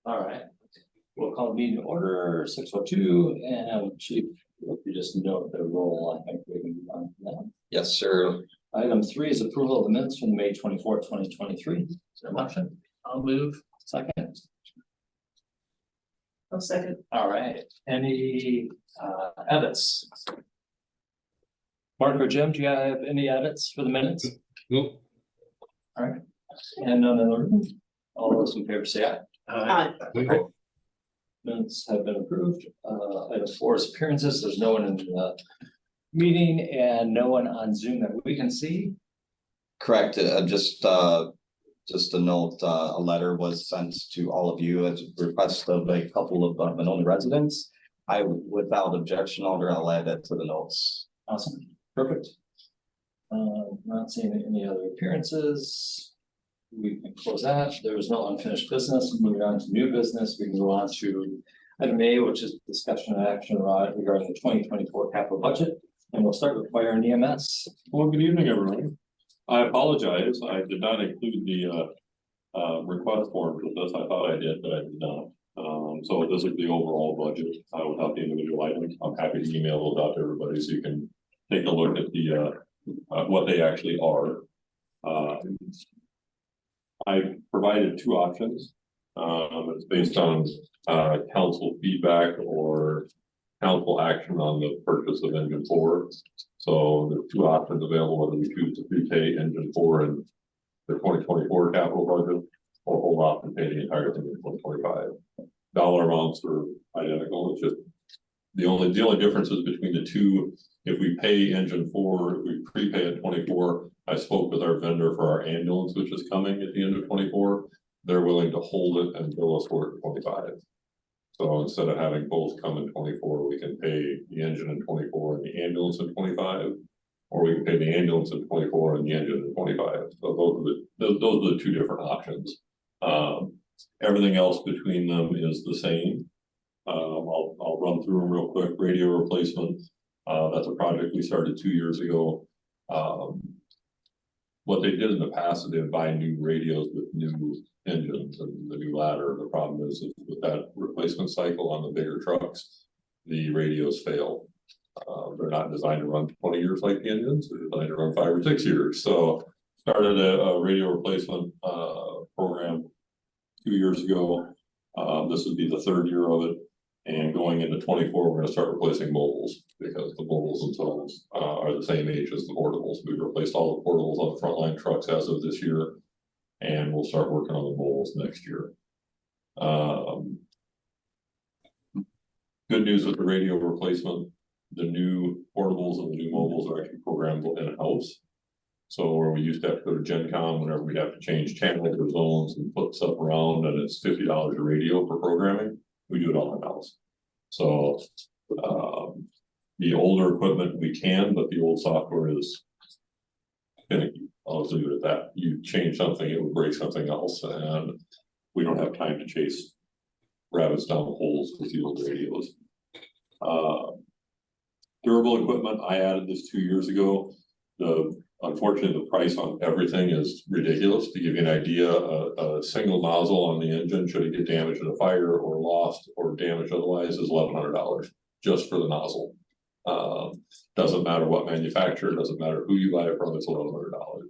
All right, we'll call the meeting to order 6:02, and Chief, if you just note the roll, I think we can move on from that. Yes, sir. Item 3 is approval of the minutes from May 24th, 2023. Is there a motion? I'll move. Second. I'll second. All right, any edits? Mark or Jim, do you have any edits for the minutes? Nope. All right, and none in the room. All those in favor say aye. Aye. Minutes have been approved. Item 4 is appearances. There's no one in the meeting and no one on Zoom that we can see. Correct. Just a note, a letter was sent to all of you as a request of a couple of Monona residents. Without objection, I'll add that to the notes. Awesome, perfect. Not seeing any other appearances. We can close that. There was no unfinished business. Moving on to new business, we can go on to item A, which is discussion and action regarding the 2024 capital budget. And we'll start with fire and EMS. Well, good evening, everyone. I apologize. I did not include the request form for this. I thought I did, but I did not. So this is the overall budget without the individual items. I'm happy to email those out to everybody so you can take a look at the what they actually are. I provided 2 options. It's based on council feedback or council action on the purchase of engine 4. So there's 2 options available, whether we choose to prepay engine 4 in the 2024 capital budget or hold off and pay the entire thing in 2025. Dollar amounts are identical. It's just the only differences between the 2. If we pay engine 4, if we prepay at 24, I spoke with our vendor for our ambulance, which is coming at the end of 24. They're willing to hold it and bill us for it in 25. So instead of having both come in 24, we can pay the engine in 24 and the ambulance in 25, or we can pay the ambulance in 24 and the engine in 25. So those are the 2 different options. Everything else between them is the same. I'll run through them real quick. Radio replacement. That's a project we started 2 years ago. What they did in the past is they would buy new radios with new engines and the new ladder. The problem is with that replacement cycle on the bigger trucks, the radios fail. They're not designed to run 20 years like the engines. They're designed to run 5 or 6 years. So started a radio replacement program 2 years ago. This would be the 3rd year of it. And going into 24, we're going to start replacing mobiles because the mobiles themselves are the same age as the portables. We've replaced all the portables on the frontline trucks as of this year, and we'll start working on the mobiles next year. Good news with the radio replacement, the new portables and the new mobiles are actually programmable in-house. So where we used to have to go to Gen Con whenever we have to change channels or zones and put stuff around, and it's $50 a radio for programming. We do it all in-house. So the older equipment we can, but the old software is finicky. I'll just leave it at that. You change something, it would break something else, and we don't have time to chase rabbits down holes with the old radios. Durable equipment, I added this 2 years ago. Unfortunately, the price on everything is ridiculous. To give you an idea, a single nozzle on the engine, should it get damaged in a fire or lost or damaged otherwise, is $1,100 just for the nozzle. Doesn't matter what manufacturer, doesn't matter who you buy it from, it's $1,100.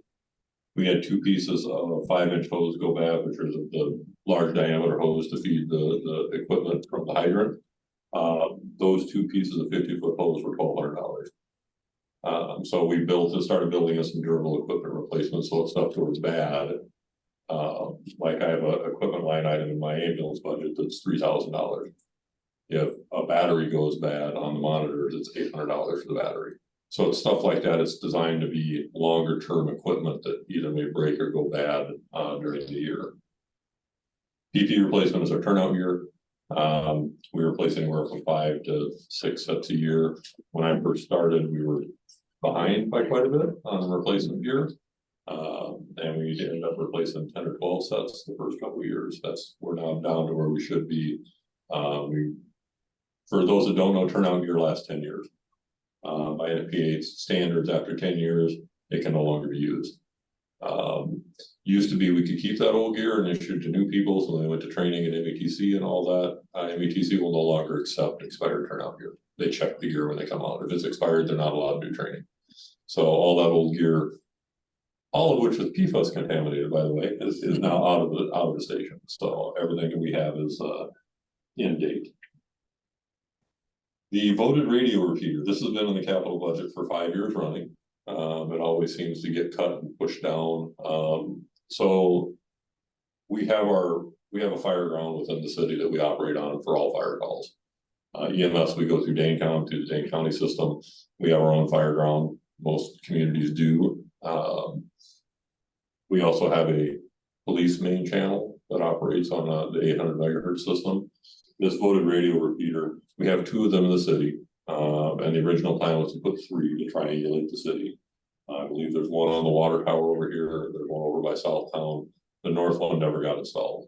We had 2 pieces of 5-inch hose go bad, which is the large diameter hose to feed the equipment from the hydrant. Those 2 pieces of 50-foot hose were $1,200. So we started building us some durable equipment replacements, so if stuff goes bad, like I have a equipment line item in my ambulance budget that's $3,000. If a battery goes bad on the monitors, it's $800 for the battery. So it's stuff like that. It's designed to be longer term equipment that either may break or go bad during the year. PP replacement is our turnout gear. We replace anywhere from 5 to 6 sets a year. When I first started, we were behind by quite a bit on replacement gear. And we ended up replacing 10 or 12 sets the first couple of years. We're now down to where we should be. For those that don't know, turnout gear lasts 10 years. By NFPA standards, after 10 years, it can no longer be used. Used to be we could keep that old gear and issue it to new people, so when they went to training at METC and all that, METC will no longer accept expired turnout gear. They check the gear when they come out. If it's expired, they're not allowed to do training. So all that old gear, all of which was PFAS contaminated, by the way, is now out of the station. So everything that we have is in date. The voted radio repeater, this has been in the capital budget for 5 years running. It always seems to get cut and pushed down. So we have a fire ground within the city that we operate on for all fire calls. EMS, we go through Dane County, to the Dane County system. We have our own fire ground. Most communities do. We also have a police main channel that operates on the 800 megahertz system. This voted radio repeater, we have 2 of them in the city. And the original plan was to put 3 to triangulate the city. I believe there's one on the water tower over here. There's one over by Southtown. The north one never got installed.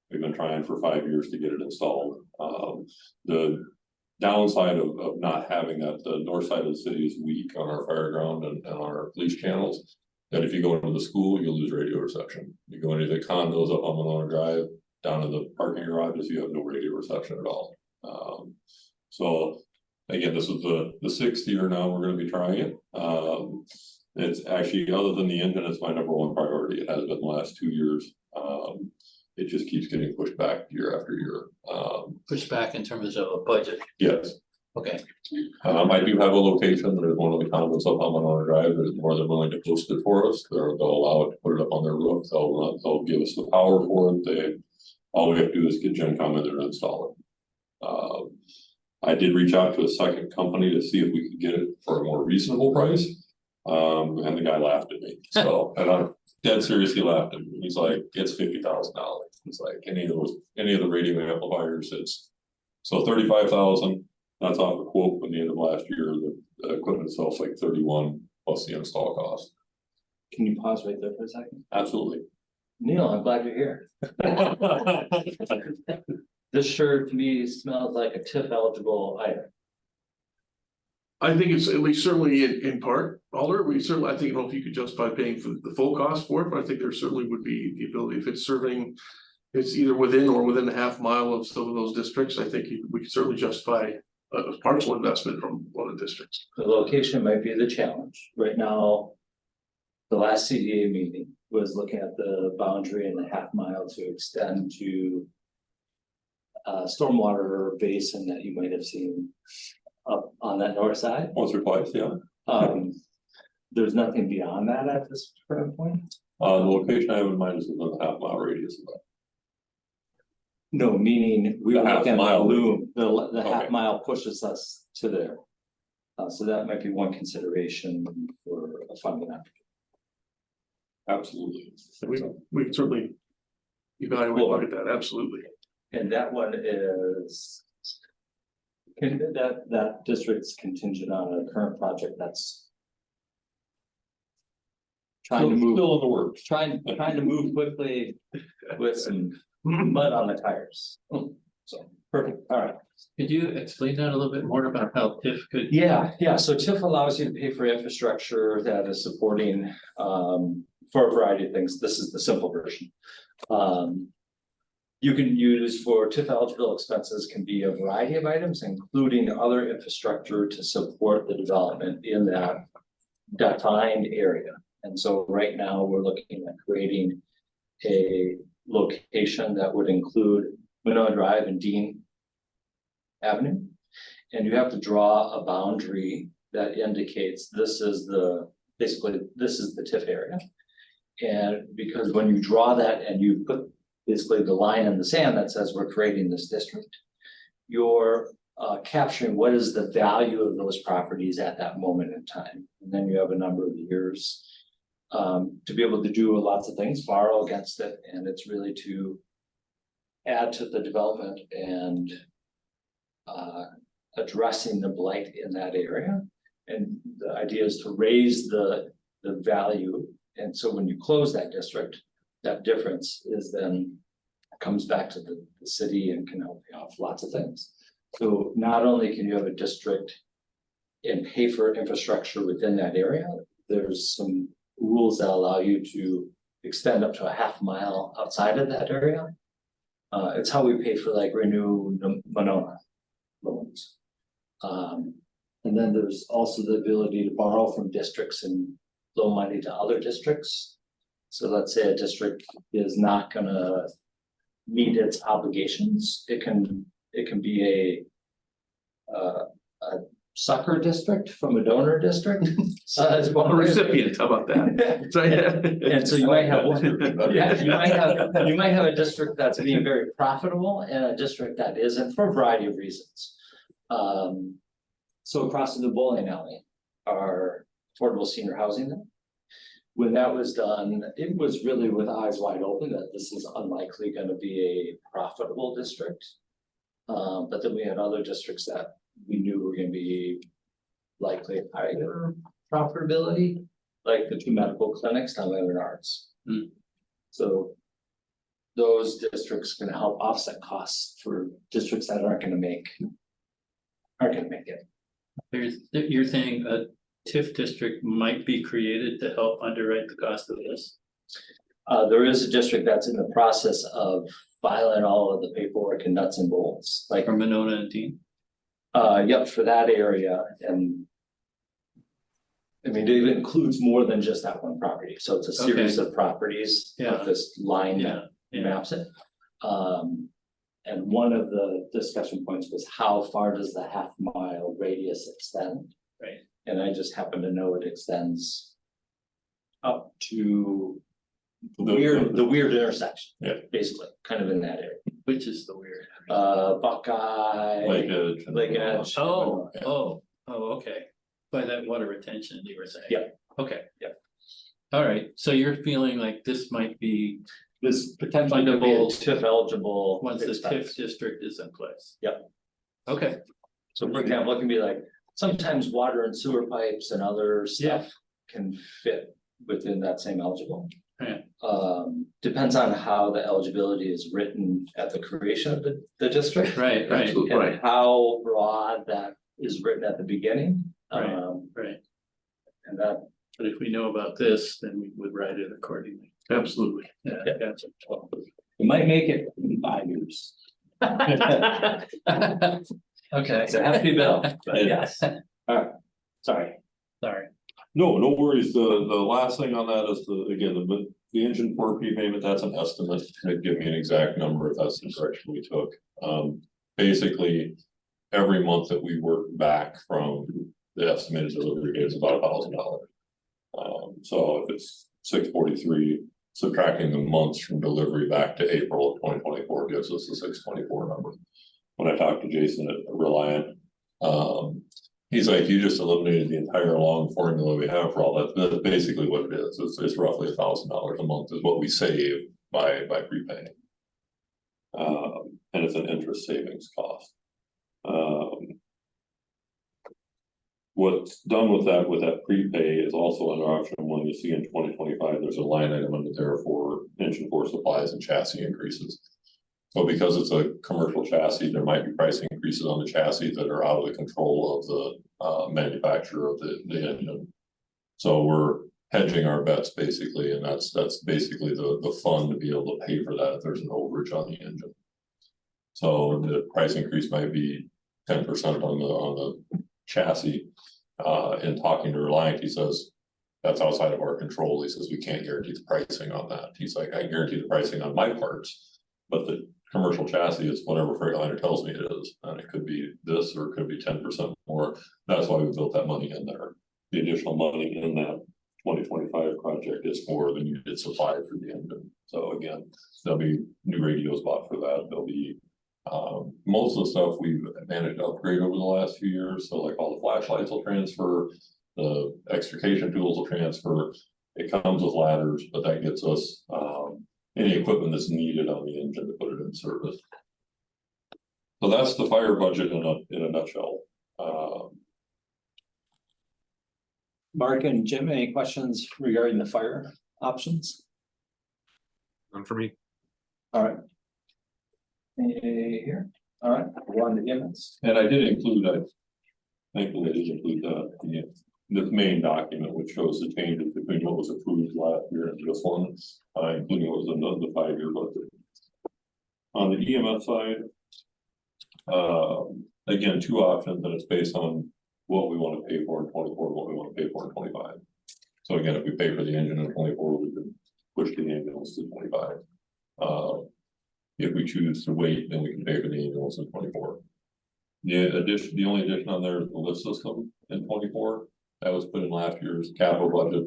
We've been trying for 5 years to get it installed. The downside of not having that, the north side of the city is weak on our fire ground and our police channels. That if you go into the school, you'll lose radio reception. You go into the condos up on Monona Drive, down in the parking garages, you have no radio reception at all. So again, this is the 6th year now we're going to be trying it. It's actually, other than the engine, it's my #1 priority. It has been the last 2 years. It just keeps getting pushed back year after year. Push back in terms of a budget. Yes. Okay. I do have a location. There's one of the condos up on Monona Drive. There's more than willing to post it for us. They'll allow it to put it up on their roof. They'll give us the power for it. All we have to do is get GenCom in there and install it. I did reach out to a second company to see if we could get it for a more reasonable price. And the guy laughed at me. So, and I dead seriously laughed at me. He's like, it's $50,000. He's like, any of the radio amplifiers, so 35,000. That's off the quote from the end of last year. The equipment itself like 31 plus the install cost. Can you pause right there for a second? Absolutely. Neil, I'm glad you're here. This sure to me smells like a TIF eligible item. I think it's at least certainly in part, Alder, I think, if you could justify paying for the full cost for it, but I think there certainly would be the ability, if it's either within or within a half mile of some of those districts, I think we could certainly justify a partial investment from one of the districts. The location might be the challenge. Right now, the last CDA meeting was looking at the boundary and the half mile to extend to stormwater basin that you might have seen up on that north side. Once or twice, yeah. There's nothing beyond that at this current point. The location I have in mind is within a half-mile radius of that. No, meaning we The were looking at the half-mile loom, the half Okay. mile pushes us to there. So that might be one consideration for a funding opportunity. Absolutely. We could certainly evaluate, look at that, absolutely. And that one is. That district's contingent on a current project that's. Trying to move, Still in the works. trying to move quickly with some mud on the tires. So, perfect, all right. Could you explain that a little bit more about how TIF could? Yeah, so TIF allows you to pay for infrastructure that is supporting, for a variety of things. This is the simple version. You can use for TIF eligible expenses can be a variety of items, including other infrastructure to support the development in that defined area. And so right now we're looking at creating a location that would include Monona Drive and Dean Avenue. And you have to draw a boundary that indicates basically this is the TIF area. And because when you draw that and you put basically the line in the sand that says we're creating this district, you're capturing what is the value of those properties at that moment in time. And then you have a number of years to be able to do lots of things, borrow against it, and it's really to add to the development and addressing the blight in that area. And the idea is to raise the value. And so when you close that district, that difference is then comes back to the city and can help you off lots of things. So not only can you have a district and pay for infrastructure within that area, there's some rules rules that allow you to extend up to a half mile outside of that area. It's how we pay for like Renew Monona loans. And then there's also the ability to borrow from districts and loan money to other districts. So let's say a district is not gonna meet its obligations, it can be a sucker district from a donor district. Is one A way of- recipient, how about that? So, yeah. And so you might have one, yeah, you might have a district that's being very profitable and a district that isn't for a variety of reasons. So across the bowling alley, our affordable senior housing. When that was done, it was really with eyes wide open that this is unlikely gonna be a profitable district. But then we had other districts that we knew were gonna be likely higher profitability, like the 2 medical clinics down by Menards. Hmm. So those districts can help offset costs for districts that aren't gonna make it. You're saying a TIF district might be created to help underwrite the cost of this? There is a district that's in the process of filing all of the paperwork and nuts and bolts, like, For Monona and Dean? yep, for that area, and I mean, it includes more than just that one property, so it's a series of properties Yeah. of this line Yeah, that yeah. maps it. And one of the discussion points was how far does the half mile radius extend? Right. And I just happen to know it extends up to the weird intersection. Yeah. Basically, kind of in that area. Which is the weird. Buckeye. Lake Edge. and- Lake Edge. Oh, okay. By that water retention you were saying? Yeah. Okay. Yeah. All right, so you're feeling like this might be This potentially could be a Fundable TIF eligible. once the TIF expense. district is in place? Yep. Okay, So for example, it can be like, sometimes water and sewer pipes and other stuff can fit within that same eligible. Yeah. Depends on how the eligibility is written at the creation of the district. right. Absolutely. And Right. how broad that is written at the beginning. Right. And that, But if we know about this, then we would write it accordingly. Absolutely. Yeah, Yeah. gotcha. you might make it in 5 years. Okay, It's a hefty bill, but yes. Alright, sorry. sorry. No, no worries. The last thing on that is the engine for prepayment, that's an estimate. It'd give me an exact number if that's the direction we took. Basically, every month that we work back from the estimated delivery date is about $1,000. So if it's 643, subtracting the months from delivery back to April of 2024 gives us the 624 number. When I talked to Jason at Reliant, he's like, you just eliminated the entire long formula we have for all that. That's basically what it is. It's roughly $1,000 a month is what we save by prepaying. And it's an interest savings cost. What's done with that prepay is also an option when you see in 2025, there's a line item under there for engine for supplies and chassis increases. So because it's a commercial chassis, there might be price increases on the chassis that are out of the control of the manufacturer of the engine. So we're hedging our bets basically, and that's basically the fund to be able to pay for that if there's an overage on the engine. So the price increase might be 10% on the chassis. In talking to Reliant, he says that's outside of our control. He says we can't guarantee the pricing on that. He's like, I guarantee the pricing on my parts, but the commercial chassis is whatever Freightliner tells me it is, and it could be this or it could be 10% more. That's why we built that money in there. The additional money in that 2025 project is for the needed supply for the engine. So again, there'll be new radios bought for that. There'll be most of the stuff we've managed to upgrade over the last few years. So like all the flashlights will transfer, the extrication tools will transfer. It comes with ladders, but that gets us any equipment that's needed on the engine to put it in service. So that's the fire budget in a nutshell. Mark and Jim, any questions regarding the fire options? None for me. All right. Any here? All right, go on to Gibbons. And I did include, thankfully I did include the this main document, which shows the changes between what was approved last year and this one, including what was in the 5-year budget. On the EMS side, again, 2 options, and it's based on what we want to pay for in 24, what we want to pay for in 25. So again, if we pay for the engine in 24, we can push the ambulance to 25. If we choose to wait, then we can pay for the ambulance in 24. The only addition on there is the lift system in 24. That was put in last year's capital budget.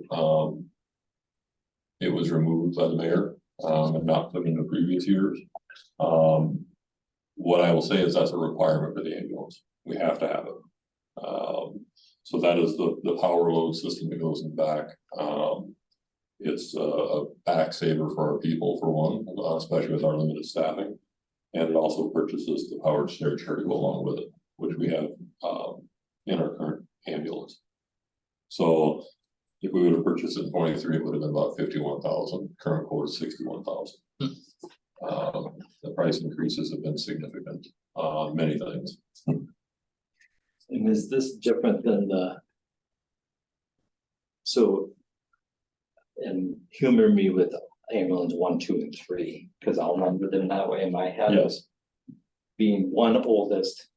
It was removed by the mayor, and not put in the previous years. What I will say is that's a requirement for the ambulance. We have to have it. So that is the power load system that goes in the back. It's a back saver for our people, for one, especially with our limited staffing. And it also purchases the powered stair chair to go along with it, which we have in our current ambulance. So if we would have purchased it in 23, it would have been about 51,000. Current quote is 61,000. The price increases have been significant on many things. And is this different than so, and humor me with ambulance 1, 2, and 3, because I'll remember them that way in my head. Yes. Being 1 oldest,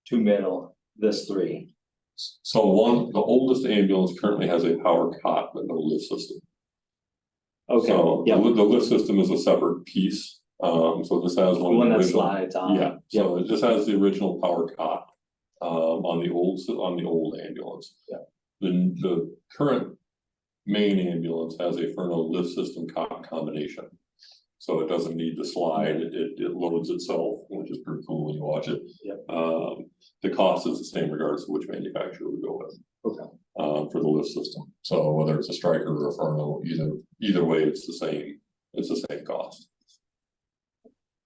2 middle, this 3. So the oldest ambulance currently has a power cot but no lift system. Okay, So yeah, the lift system is a separate piece. So this has the one. one of the that original- slides on. Yeah, so it just has the original power cot on the old ambulance. Yeah. The current main ambulance has a Furno lift system cot combination. So it doesn't need to slide, it loads itself, which is pretty cool when you watch it. Yep. The cost is the same regardless of which manufacturer we go with. Okay. For the lift system. So whether it's a Stryker or a Furno, either way, it's the same cost.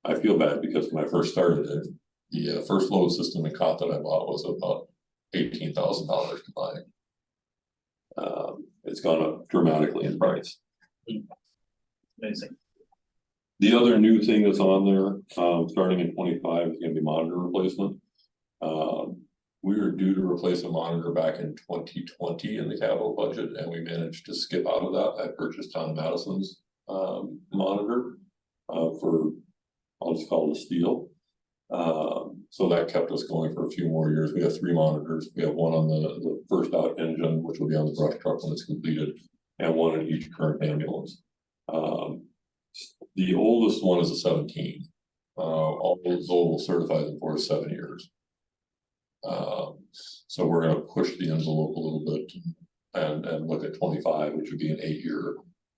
I feel bad because when I first started it, the first load system and cot that I bought was about $18,000 to buy. It's gone up dramatically in price. Amazing. The other new thing that's on there, starting in 25, is gonna be monitor replacement. We were due to replace a monitor back in 2020 in the capital budget, and we managed to skip out of that. I purchased Tom Madison's monitor for, I'll just call it a steal. So that kept us going for a few more years. We have 3 monitors. We have one on the first out engine, which will be on the brush truck when it's completed, and one in each current ambulance. The oldest one is a 17. All those will certify them for 7 years. So we're gonna push the envelope a little bit and look at 25, which would be an 8-year.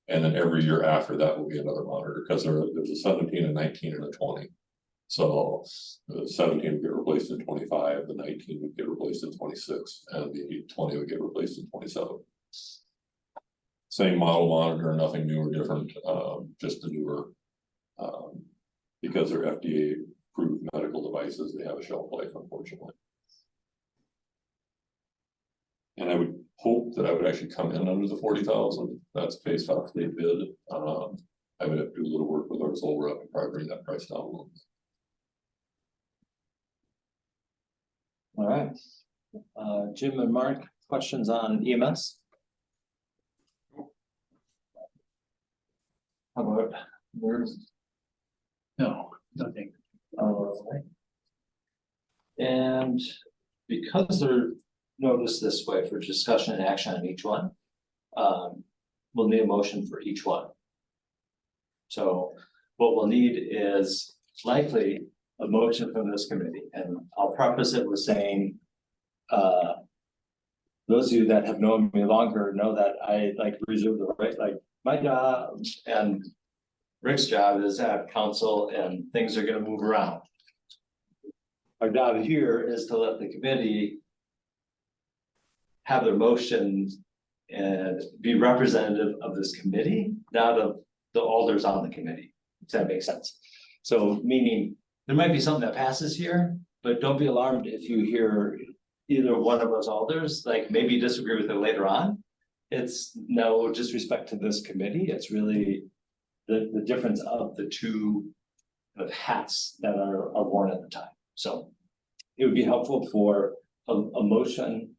And then every year after that will be another monitor, because there's a 17, a 19, and a 20. So the 17 would get replaced in 25, the 19 would get replaced in 26, and the 20 would get replaced in 27. Same model monitor, nothing new or different, just the newer. Because they're FDA approved medical devices, they have a shelf life, unfortunately. And I would hope that I would actually come in under the 40,000. That's based off the bid. I would have to do a little work with our sole rep and probably bring that price down a little. All right. Jim and Mark, questions on EMS? How about yours? No, nothing. Alright. And because they're noticed this way for discussion and action on each one, we'll need a motion for each one. So what we'll need is likely a motion from this committee, and I'll preface it with saying, those of you that have known me longer know that I like reserve the right, like my job and Rick's job is at council and things are gonna move around. Our job here is to let the committee have their motions and be representative of this committee, not of the alders on the committee. Does that make sense? So meaning, there might be something that passes here, but don't be alarmed if you hear either one of us alders, like maybe disagree with it later on. It's no disrespect to this committee, it's really the difference of the two kind of hats that are worn at the time. So it would be helpful for a motion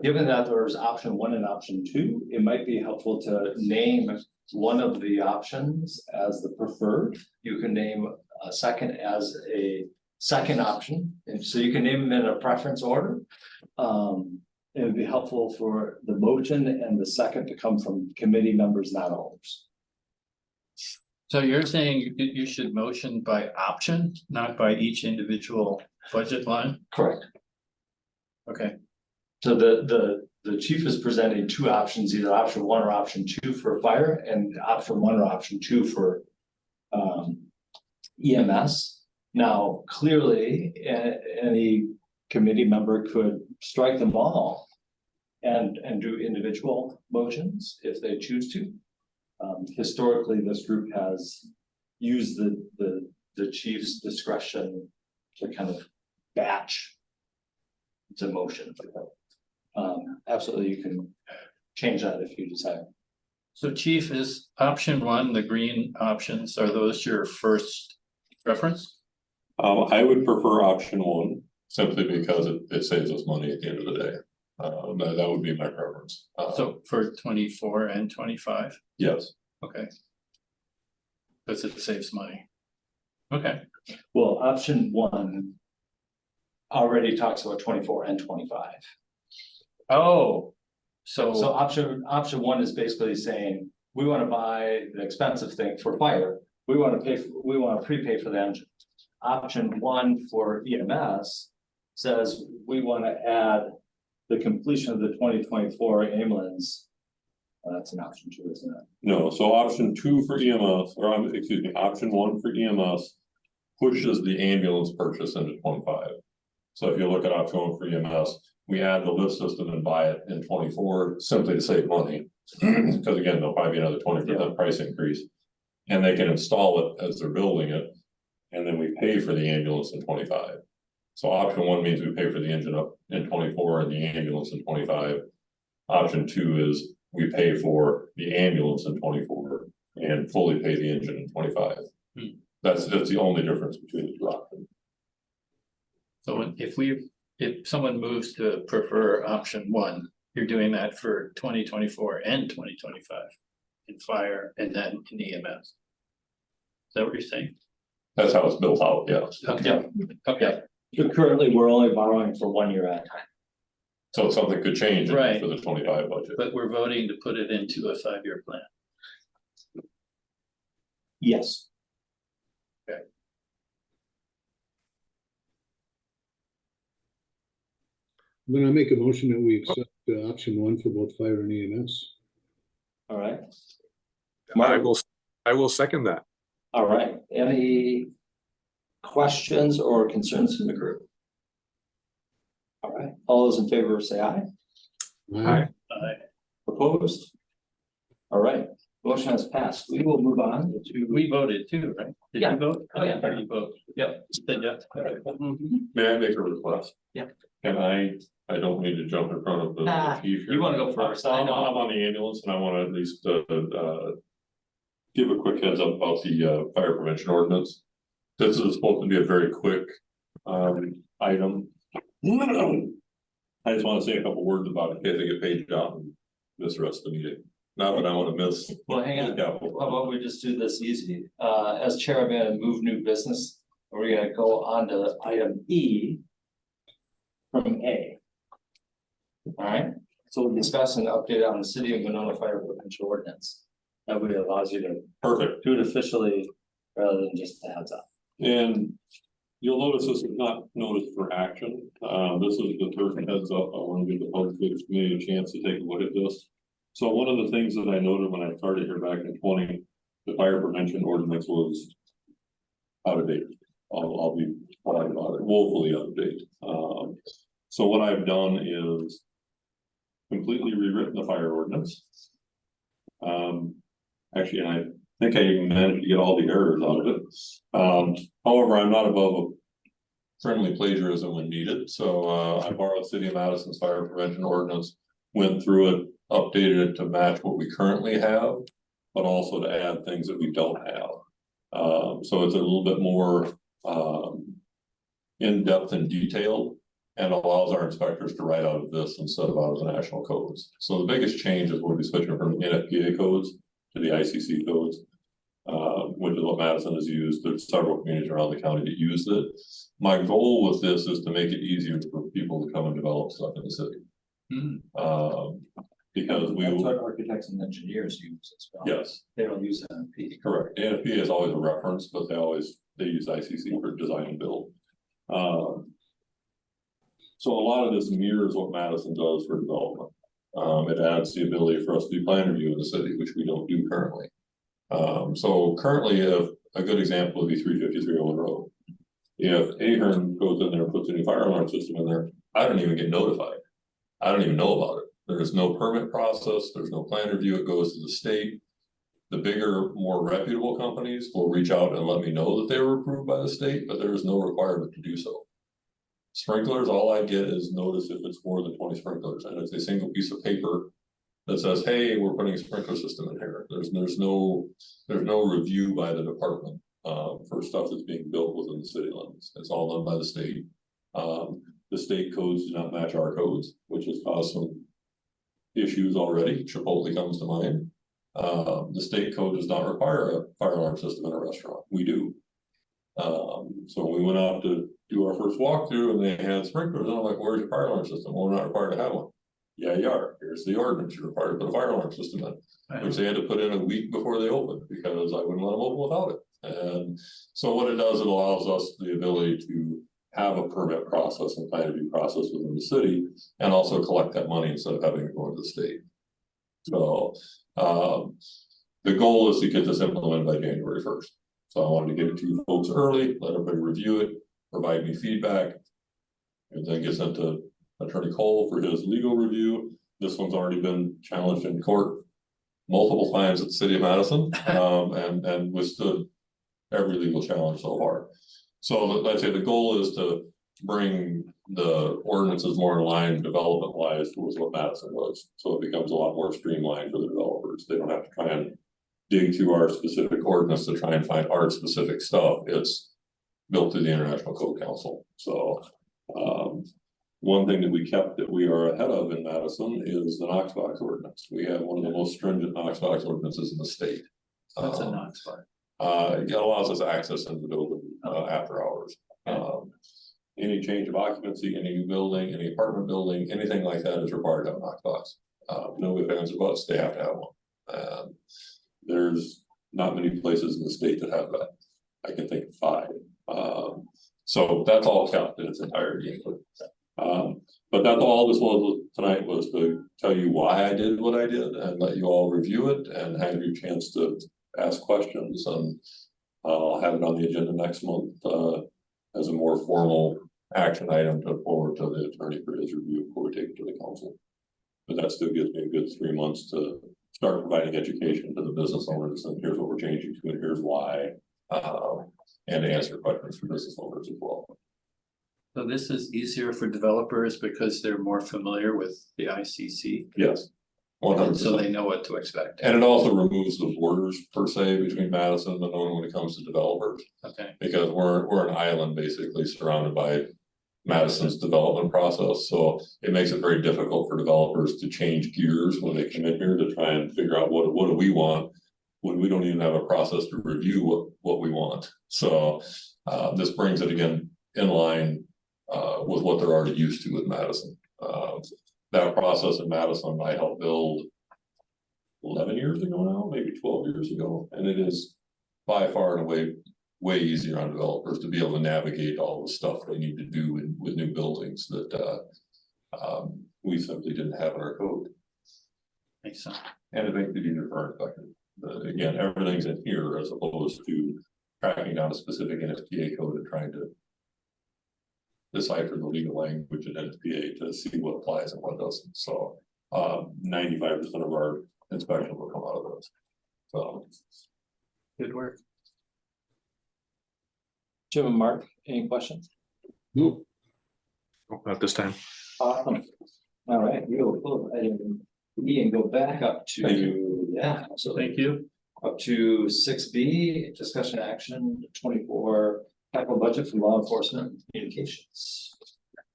given that there's option one and option two, it might be helpful to name one of the options as the preferred. You can name a second as a second option, and so you can name them in a preference order. It would be helpful for the motion and the second to come from committee members, not others. So you're saying you should motion by option, not by each individual budget line? Correct. Okay, So the chief is presenting two options, either option one or option two for fire, and option one or option two for EMS. Now, clearly, any committee member could strike them all and do individual motions if they choose to. Historically, this group has used the chief's discretion to kind of batch the motion. Absolutely, you can change that if you desire. so chief, is option one, the green options, are those your first preference? I would prefer option one simply because it saves us money at the end of the day. That would be my preference. So for 24 and 25, Yes, okay. Because it saves money. Okay, Well, option one already talks about 24 and 25. oh, So so, option one is basically saying, we want to buy the expensive thing for fire. We want to prepay for the engine. Option one for EMS says, we want to add the completion of the 2024 ambulance. That's an option two, isn't it? no, so option two for EMS, excuse me, option one for EMS pushes the ambulance purchase into 25. So if you look at option one for EMS, we add the lift system and buy it in 24 simply to save money. Because again, there'll probably be another 20% price increase. And they can install it as they're building it. And then we pay for the ambulance in 25. So option one means we pay for the engine up in 24 and the ambulance in 25. Option two is we pay for the ambulance in 24 and fully pay the engine in 25. That's the only difference between the two options. so if someone moves to prefer option one, you're doing that for 2024 and 2025 in fire and then in EMS. Is that what you're saying? That's how it's built out, yes. Okay, okay, But currently, we're only borrowing for 1 year at a time. So something could change Right. for the 25 budget. but we're voting to put it into a 5-year plan. Yes. Then I make a motion that we accept option one for both fire and EMS. All right. I will second that. All right. Any questions or concerns from the group? All right. All those in favor say aye. Aye. Opposed? All right. Motion has passed. We will move on to. We voted too, right? Did Yeah. you vote? Oh, yeah. How do you vote? Yep. Said yes. May I make a request? Yeah. Can I don't need to jump in front of the chief here. You want to go first? I'm on the ambulance and I want to at least give a quick heads up about the fire prevention ordinance. This is supposed to be a very quick item. I just want to say a couple words about it in case I get paged out and miss the rest of the meeting. Not that I want to miss. Well, hang on. How about we just do this easy? As chair, I'm gonna move new business. We're gonna go on to item E from A. All right, so we'll discuss and update on the city of Monona Fire Prevention Ordinance. That way it allows you to Perfect. do it officially rather than just a heads up. And you'll notice this is not noticed for action. This is the first heads up. I want to give the public committee a chance to take a look at this. So one of the things that I noted when I started here back in 20, the fire prevention ordinance was out of date. I'll be quiet about it, woefully out of date. So what I've done is completely rewritten the fire ordinance. Actually, and I think I even managed to get all the errors out of it. However, I'm not above a friendly plagiarism when needed, so I borrowed City of Madison's fire prevention ordinance, went through it, updated it to match what we currently have, but also to add things that we don't have. So it's a little bit more in-depth and detailed. and allows our inspectors to write out of this instead of out of the national codes. So the biggest change is we'll be switching from NFPA codes to the ICC codes, which is what Madison has used. There's several communities around the county that use it. My goal with this is to make it easier for people to come and develop stuff in the city. Because we That's will, what architects and engineers use as well. yes, They don't use NFP. correct. NFPA is always a reference, but they use ICC for design and build. So a lot of this mirrors what Madison does for development. It adds the ability for us to do plan review in the city, which we don't do currently. So currently, a good example would be 353 Owen Road. If Ahern goes in there and puts a new fire alarm system in there, I don't even get notified. I don't even know about it. There is no permit process, there's no plan review, it goes to the state. The bigger, more reputable companies will reach out and let me know that they were approved by the state, but there is no requirement to do so. Sprinklers, all I get is notice if it's more than 20 sprinklers, and it's a single piece of paper that says, hey, we're putting a sprinkler system in here. There's no review by the department for stuff that's being built within the city limits. It's all done by the state. The state codes do not match our codes, which has caused some issues already. Chipotle comes to mind. The state code does not require a fire alarm system in a restaurant. We do. So we went out to do our first walkthrough and they had sprinklers. And I'm like, where's your fire alarm system? Well, we're not required to have one. Yeah, you are. Here's the ordinance. You're required to put a fire alarm system in, which they had to put in a week before they opened because I wouldn't let them open without it. And so what it does, it allows us the ability to have a permit process and plan review process within the city and also collect that money instead of having it go to the state. So the goal is to get this implemented by January 1st. So I wanted to get it to you folks early, let everybody review it, provide me feedback. And then get sent to Attorney Cole for his legal review. This one's already been challenged in court multiple times at the city of Madison, and withstood every legal challenge so far. So let's say the goal is to bring the ordinances more in line development wise with what Madison was. So it becomes a lot more streamlined for the developers. They don't have to try and dig through our specific ordinance to try and find our specific stuff. It's built through the International Code Council. So one thing that we kept that we are ahead of in Madison is the Knox box ordinance. We have one of the most stringent Knox box ordinances in the state. That's a Knox box. It allows us access into the building after hours. Any change of occupancy, any new building, any apartment building, anything like that is required to have a Knox box. No ifs, ands, or buts, they have to have one. There's not many places in the state that have that. I can think of 5. So that's all kept in its entirety. But that's all this was tonight, was to tell you why I did what I did and let you all review it and have your chance to ask questions. And I'll have it on the agenda next month as a more formal action item to forward to the attorney for his review before we take it to the council. But that still gives me a good 3 months to start providing education to the business owners, and here's what we're changing to and here's why, and to answer questions from business owners as well. So this is easier for developers because they're more familiar with the ICC. Yes. 100%. So they know what to expect. And it also removes the borders per se between Madison and Monona when it comes to developers, Okay, because we're an island basically surrounded by Madison's development process. So it makes it very difficult for developers to change gears when they come in here to try and figure out what do we want when we don't even have a process to review what we want. So this brings it again in line with what they're already used to with Madison. That process in Madison, I helped build 11 years ago now, maybe 12 years ago. And it is by far and away way easier on developers to be able to navigate all the stuff they need to do with new buildings that we simply didn't have in our code. makes sense. And it makes it easier for our inspectors. Again, everything's in here as opposed to tracking down a specific NFPA code and trying to decipher the legal language in NFPA to see what applies and what doesn't. So 95% of our inspection will come out of those. So Good work. Jim and Mark, any questions? No, Not this time. Awesome. All right, we'll pull item E and go back up Thank to, yeah, absolutely. Thank you. Up to 6B, discussion action 24 capital budget for law enforcement communications.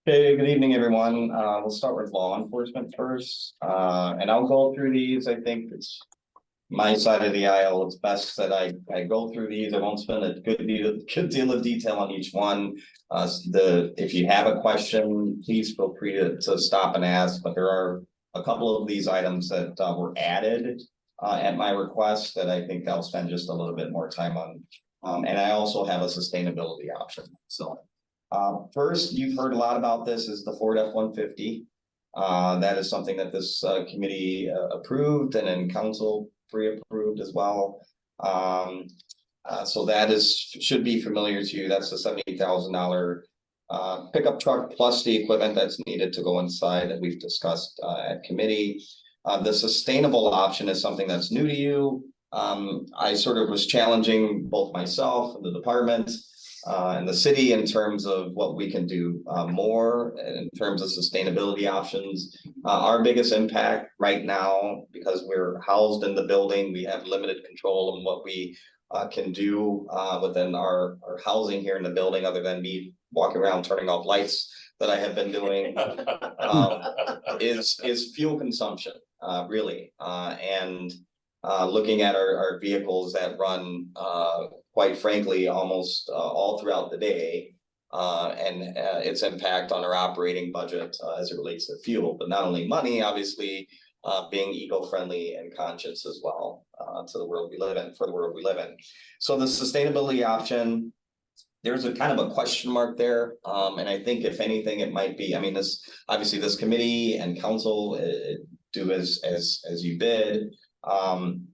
Hey, good evening, everyone. We'll start with law enforcement first, and I'll go through these. I think it's my side of the aisle. It's best that I go through these. I won't spend a good deal of detail on each one. If you have a question, please feel free to stop and ask, but there are a couple of these items that were added at my request that I think I'll spend just a little bit more time on. And I also have a sustainability option, so. First, you've heard a lot about this is the Ford F-150. That is something that this committee approved and then council pre-approved as well. So that should be familiar to you. That's the $70,000 pickup truck plus the equipment that's needed to go inside that we've discussed at committee. The sustainable option is something that's new to you. I sort of was challenging both myself and the department and the city in terms of what we can do more in terms of sustainability options. Our biggest impact right now, because we're housed in the building, we have limited control on what we can do within our housing here in the building, other than me walking around turning off lights that I have been doing, is fuel consumption, really, and looking at our vehicles that run quite frankly, almost all throughout the day, and its impact on our operating budget as it relates to fuel, but not only money, obviously, being eco-friendly and conscious as well to the world we live in, for the world we live in. So the sustainability option, there's a kind of a question mark there, and I think if anything, it might be. I mean, obviously this committee and council do as you bid.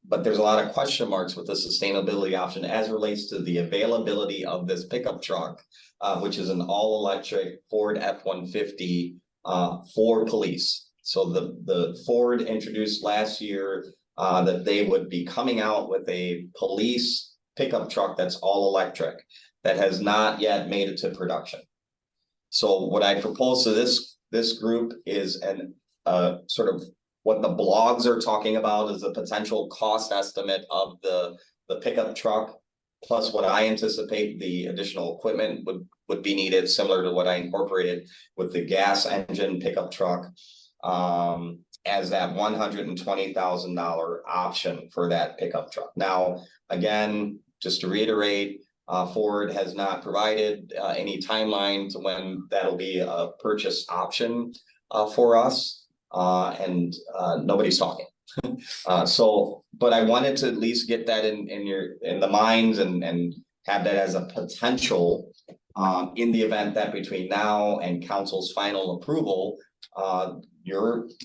But there's a lot of question marks with the sustainability option as it relates to the availability of this pickup truck, which is an all-electric Ford F-150 for police. So the Ford introduced last year that they would be coming out with a police pickup truck that's all electric that has not yet made it to production. So what I propose to this group is sort of what the blogs are talking about is the potential cost estimate of the pickup truck, plus what I anticipate the additional equipment would be needed, similar to what I incorporated with the gas engine pickup truck, as that $120,000 option for that pickup truck. Now, again, just to reiterate, Ford has not provided any timeline to when that'll be a purchase option for us. And nobody's talking. But I wanted to at least get that in the minds and have that as a potential in the event that between now and council's final approval,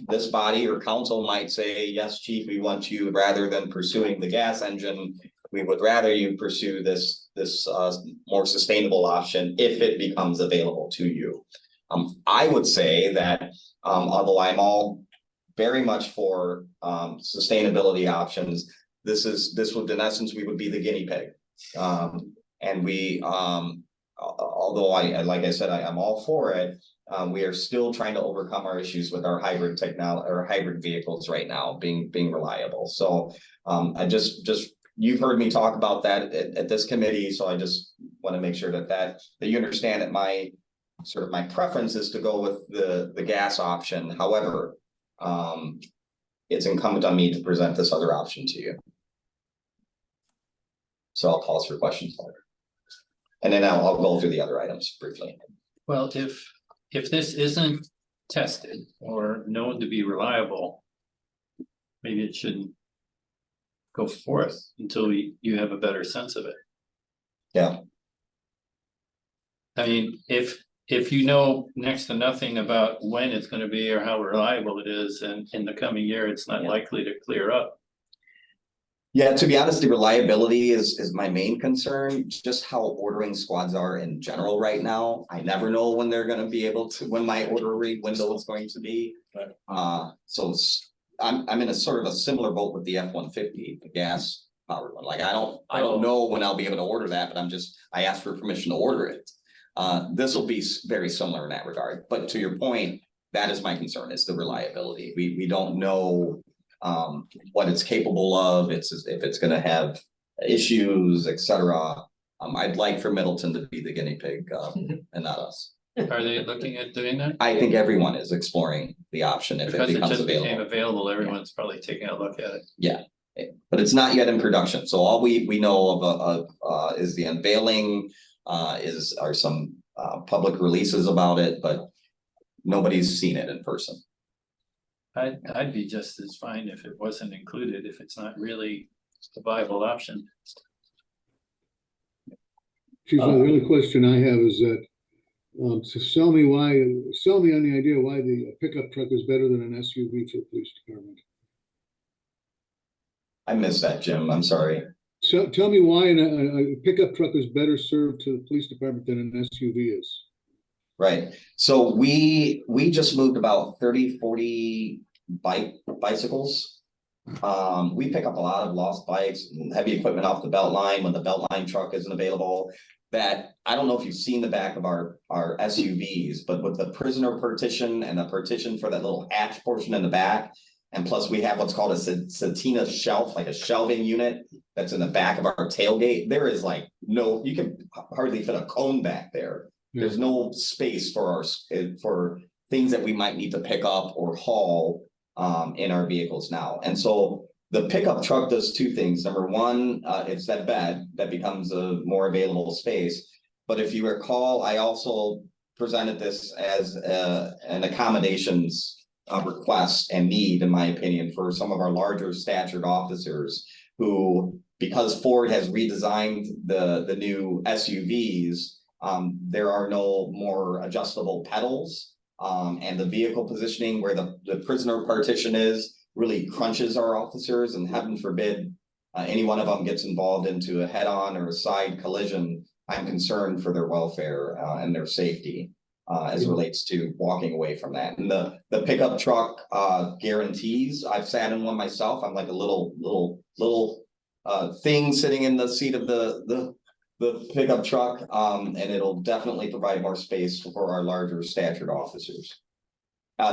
this body or council might say, yes, chief, we want you, rather than pursuing the gas engine, we would rather you pursue this more sustainable option if it becomes available to you. I would say that although I'm all very much for sustainability options, this would, in essence, we would be the guinea pig. And we, although like I said, I'm all for it, we are still trying to overcome our issues with our hybrid technology or hybrid vehicles right now being reliable. So I just you've heard me talk about that at this committee, so I just want to make sure that you understand that my preference is to go with the gas option. However, it's incumbent on me to present this other option to you. So I'll pause for questions later. And then I'll go through the other items briefly. Well, if this isn't tested or known to be reliable, maybe it shouldn't go forth until you have a better sense of it. Yeah. I mean, if you know next to nothing about when it's going to be or how reliable it is, and in the coming year, it's not likely to clear up. Yeah, to be honest, the reliability is my main concern. Just how ordering squads are in general right now. I never know when they're going to be able to, when my order read window is going to be. So I'm in a sort of a similar boat with the F-150, the gas powered one. Like I don't know when I'll be able to order that, but I asked for permission to order it. This will be very similar in that regard. But to your point, that is my concern, is the reliability. We don't know what it's capable of, if it's going to have issues, etc. I'd like for Middleton to be the guinea pig and not us. Are they looking at doing that? I think everyone is exploring the option if it Because it becomes just became available. available, everyone's probably taking a look at it. But it's not yet in production, so all we know of is the unveiling, are some public releases about it, but nobody's seen it in person. I'd be just as fine if it wasn't included, if it's not really a viable option. Chief, the only question I have is that, so sell me on the idea why the pickup truck is better than an SUV for the police department. I missed that, Jim, I'm sorry. So tell me why a pickup truck is better served to the police department than an SUV is. Right, so we just moved about 30-40 bicycles. We pick up a lot of lost bikes and heavy equipment off the belt line when the belt line truck isn't available. That, I don't know if you've seen the back of our SUVs, but with the prisoner partition and the partition for that little hatch portion in the back. And plus we have what's called a Satina shelf, like a shelving unit that's in the back of our tailgate. There is like no, you can hardly fit a cone back there. There's no space for for things that we might need to pick up or haul in our vehicles now. And so the pickup truck does two things. Number one, it's that bed that becomes a more available space. But if you recall, I also presented this as an accommodations request and need, in my opinion, for some of our larger statured officers who, because Ford has redesigned the new SUVs, there are no more adjustable pedals. And the vehicle positioning where the prisoner partition is really crunches our officers, and heaven forbid any one of them gets involved into a head-on or a side collision. I'm concerned for their welfare and their safety as relates to walking away from that. And the pickup truck guarantees. I've sat in one myself. I'm like a little thing sitting in the seat of the pickup truck, and it'll definitely provide more space for our larger statured officers.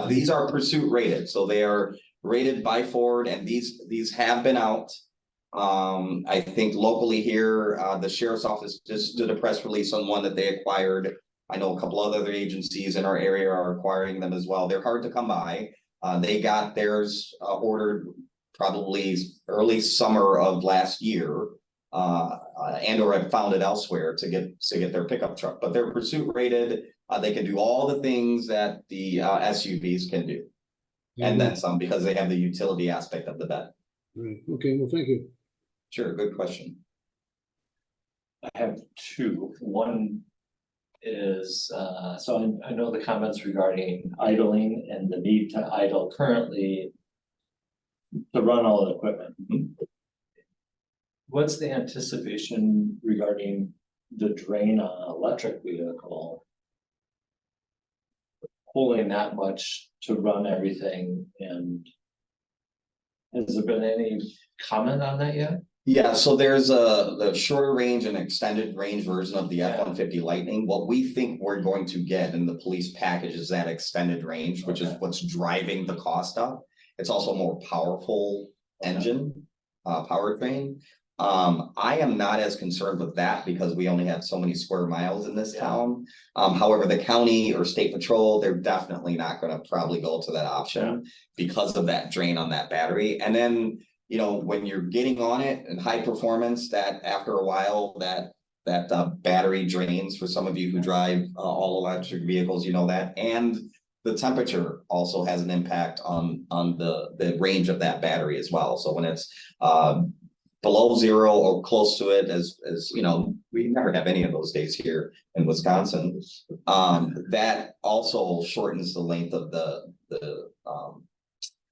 These are pursuit rated, so they are rated by Ford, and these have been out. I think locally here, the sheriff's office just did a press release on one that they acquired. I know a couple other agencies in our area are acquiring them as well. They're hard to come by. They got theirs ordered probably early summer of last year. And or have found it elsewhere to get their pickup truck, but they're pursuit rated. They can do all the things that the SUVs can do, and then some, because they have the utility aspect of the bed. Right, okay, well, thank you. Sure, good question. I have two. One is, so I know the comments regarding idling and the need to idle currently to run all the equipment. What's the anticipation regarding the drain on an electric vehicle? Pulling that much to run everything, and has there been any comment on that yet? Yeah, so there's the shorter range and extended range version of the F-150 Lightning. What we think we're going to get in the police package is that extended range, which is what's driving the cost up. It's also a more powerful engine, powertrain. I am not as concerned with that because we only have so many square miles in this town. However, the county or state patrol, they're definitely not gonna probably go to that option because of that drain on that battery. And then, you know, when you're getting on it and high performance, that after a while, that battery drains. For some of you who drive all electric vehicles, you know that. And the temperature also has an impact on the range of that battery as well. So when it's below zero or close to it, as you know, we never have any of those days here in Wisconsin. That also shortens the length of the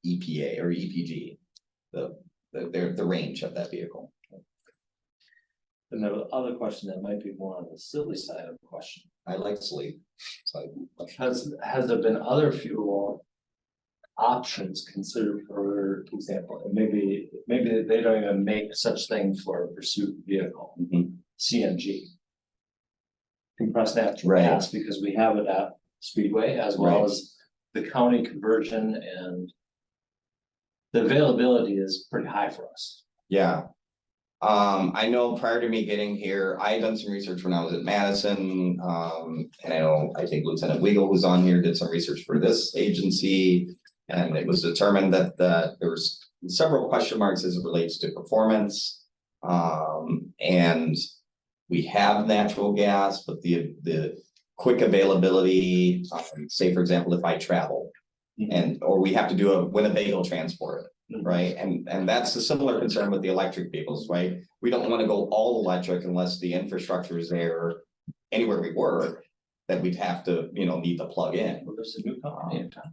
EPA or EPG, the range of that vehicle. And the other question that might be more on the silly side of the question. I like sleep. So Has there been other fuel options considered, for example, and maybe they don't even make such thing for a pursuit vehicle, CNG. Compressed natural gas, because we have it at Speedway as well as the county conversion, and the availability is pretty high for us. yeah. I know prior to me getting here, I had done some research when I was at Madison. And I think Lieutenant Weigel, who's on here, did some research for this agency. And it was determined that there was several question marks as it relates to performance. And we have natural gas, but the quick availability, say for example, if I travel. Or we have to do a Winnebago transport, right? And that's a similar concern with the electric vehicles, right? We don't want to go all electric unless the infrastructure is there anywhere we work, that we'd have to, need to plug in. Well, there's a new company in town.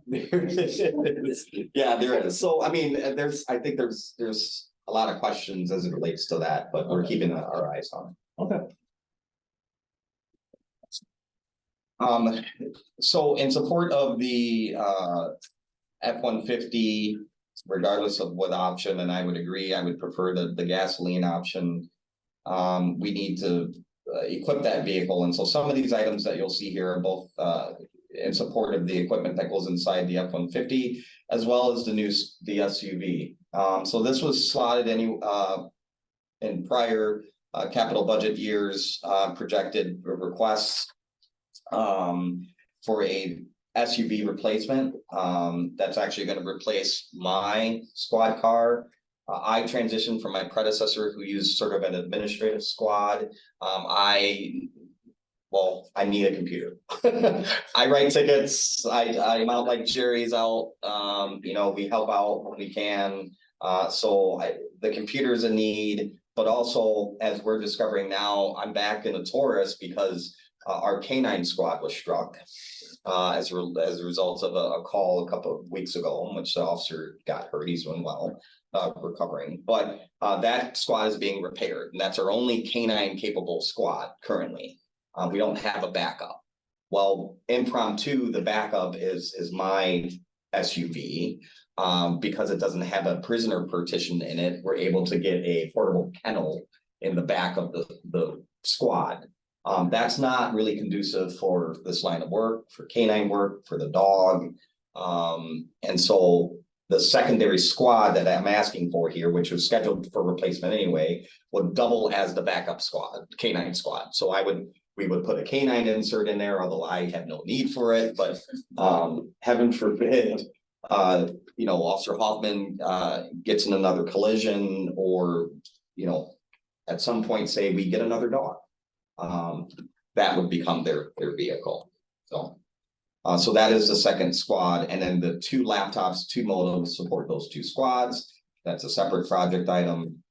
Yeah, there is. So I mean, I think there's a lot of questions as it relates to that, but we're keeping our eyes on it. Okay. So in support of the F-150, regardless of what option, and I would agree, I would prefer the gasoline option. We need to equip that vehicle, and so some of these items that you'll see here are both in support of the equipment that goes inside the F-150, as well as the SUV. So this was slotted in prior capital budget years, projected requests for a SUV replacement. That's actually going to replace my squad car. I transitioned from my predecessor who used sort of an administrative squad. I need a computer. I write tickets. I'm out like Jerry's out. We help out when we can. The computer's a need, but also as we're discovering now, I'm back in the Taurus because our K9 squad was struck as a result of a call a couple of weeks ago in which the officer got hurt. He's doing well, recovering, but that squad is being repaired, and that's our only K9 capable squad currently. We don't have a backup. Well, impromptu, the backup is my SUV. Because it doesn't have a prisoner partition in it, we're able to get a portable kennel in the back of the squad. That's not really conducive for this line of work, for K9 work, for the dog. And so the secondary squad that I'm asking for here, which was scheduled for replacement anyway, would double as the backup squad, K9 squad. So we would put a K9 insert in there, although I have no need for it, but heaven forbid, Officer Hoffman gets in another collision, or, at some point say we get another dog. That would become their vehicle. So that is the second squad, and then the 2 laptops, 2 modems support those 2 squads. That's a separate project item.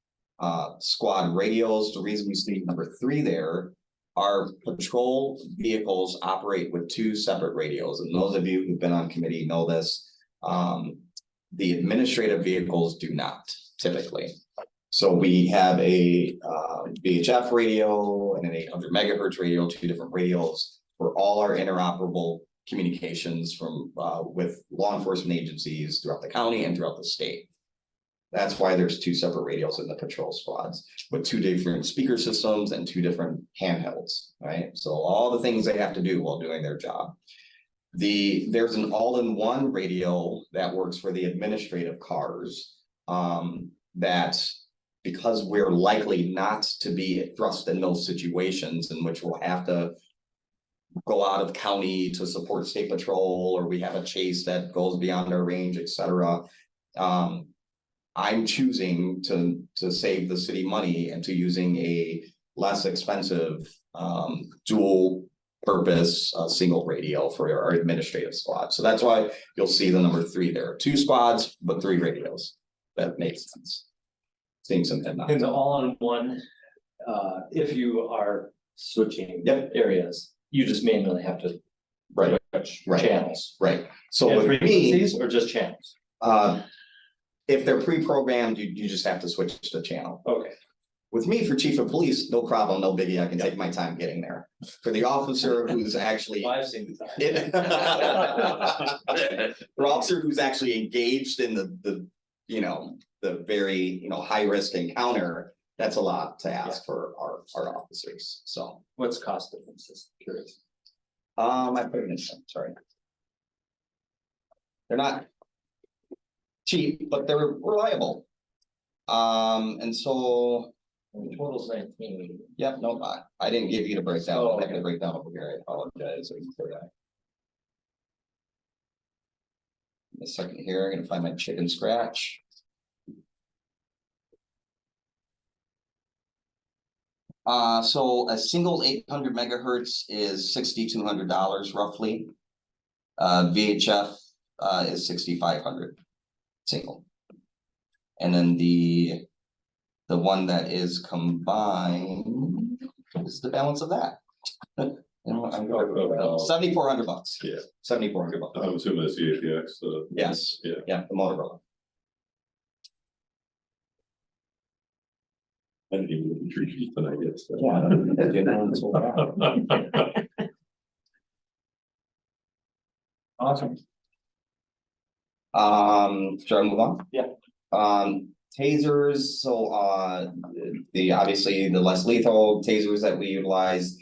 Squad radios, the reason we see number 3 there, our patrol vehicles operate with 2 separate radios, and those of you who've been on committee know this. The administrative vehicles do not typically. So we have a VHF radio and an 800 megahertz radio, 2 different radios for all our interoperable communications with law enforcement agencies throughout the county and throughout the state. That's why there's 2 separate radios in the patrol squads with 2 different speaker systems and 2 different handhelds, right? So all the things they have to do while doing their job. There's an all-in-one radio that works for the administrative cars, that because we're likely not to be thrust in those situations in which we'll have to go out of county to support state patrol, or we have a chase that goes beyond our range, etc. I'm choosing to save the city money and to using a less expensive dual purpose single radio for our administrative squad. So that's why you'll see the number 3 there. 2 squads, but 3 radios. That makes sense. Seeing some head nods. And the all-in-one, if you are switching areas, you just manually have to switch channels. Right. So And with me, frequencies or just channels? if they're pre-programmed, you just have to switch the channel. Okay. With me, for chief of police, no problem, no biggie. I can take my time getting there. For the officer who's actually. Well, I've seen the time. For officer who's actually engaged in the very, high risk encounter, that's a lot to ask for our officers, so. What's cost difference? Just curious. I put it in, sorry. They're not cheap, but they're reliable. And so And total's 19. Yep, no, I didn't give you the breakdown. Oh, I'm not gonna okay. break down over here. I apologize for that. A second here, I'm gonna find my chicken scratch. So a single 800 megahertz is $6,200 roughly. VHF is 6,500 single. And then the one that is combined is the balance of that. You know, I'm going $7,400. Yeah. $7,400. I'm assuming it's the APX, Yes. Yeah. Yeah, the Motorola. I didn't even look at your sheet tonight, I guess. Yeah, I don't think that, you know, it's all right. Awesome. Should I move on? Yeah. Tasers, so obviously the less lethal tasers that we utilize.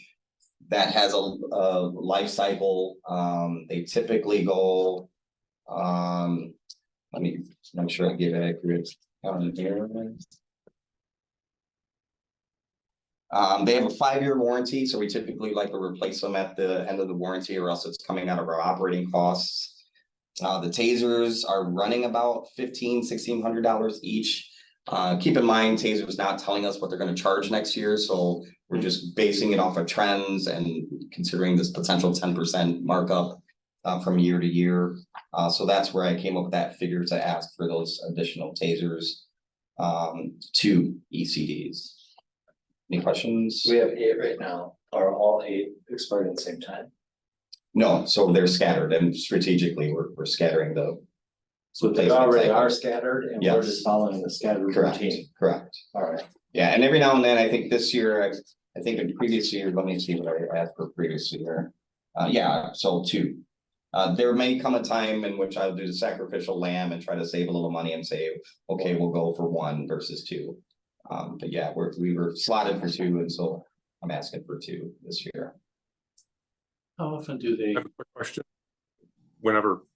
That has a life cycle, they typically go, let me make sure I give it accurate count here. They have a 5-year warranty, so we typically like to replace them at the end of the warranty, or else it's coming out of our operating costs. The tasers are running about $1,500-$1,600 each. Keep in mind, Taser's not telling us what they're gonna charge next year, so we're just basing it off of trends and considering this potential 10% markup from year to year. So that's where I came up with that figure to ask for those additional Tasers, 2 ECDs. Any questions? We have 8 right now. Are all 8 expired at the same time? No, so they're scattered, and strategically, we're scattering the. So they replacement already cycle. are scattered and we're Yes. just following the scattered Correct, routine. correct. All right. Yeah, and every now and then, I think this year, I think in previous year, let me see what I asked for previous year. Yeah, so 2. There may come a time in which I'll do the sacrificial lamb and try to save a little money and say, okay, we'll go for 1 versus 2. But yeah, we were slotted for 2, and so I'm asking for 2 this year. How often do they, I have a quick question. Whenever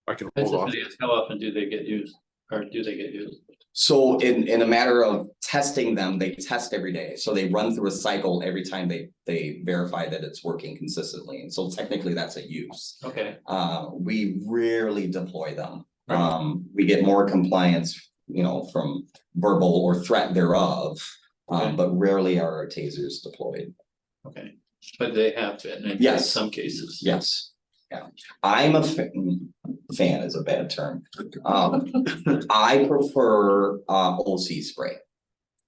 I can hold off. how often do they get used, or do they get used? So in a matter of testing them, they test every day. So they run through a cycle every time they verify that it's working consistently. And so technically that's a use. Okay, We rarely deploy them. Right. We get more compliance, you know, from verbal or threat thereof. Okay. But rarely are our tasers deployed. okay, but they have been in Yes. some cases. Yes. Yeah, I'm a fan is a bad term. I prefer OC spray.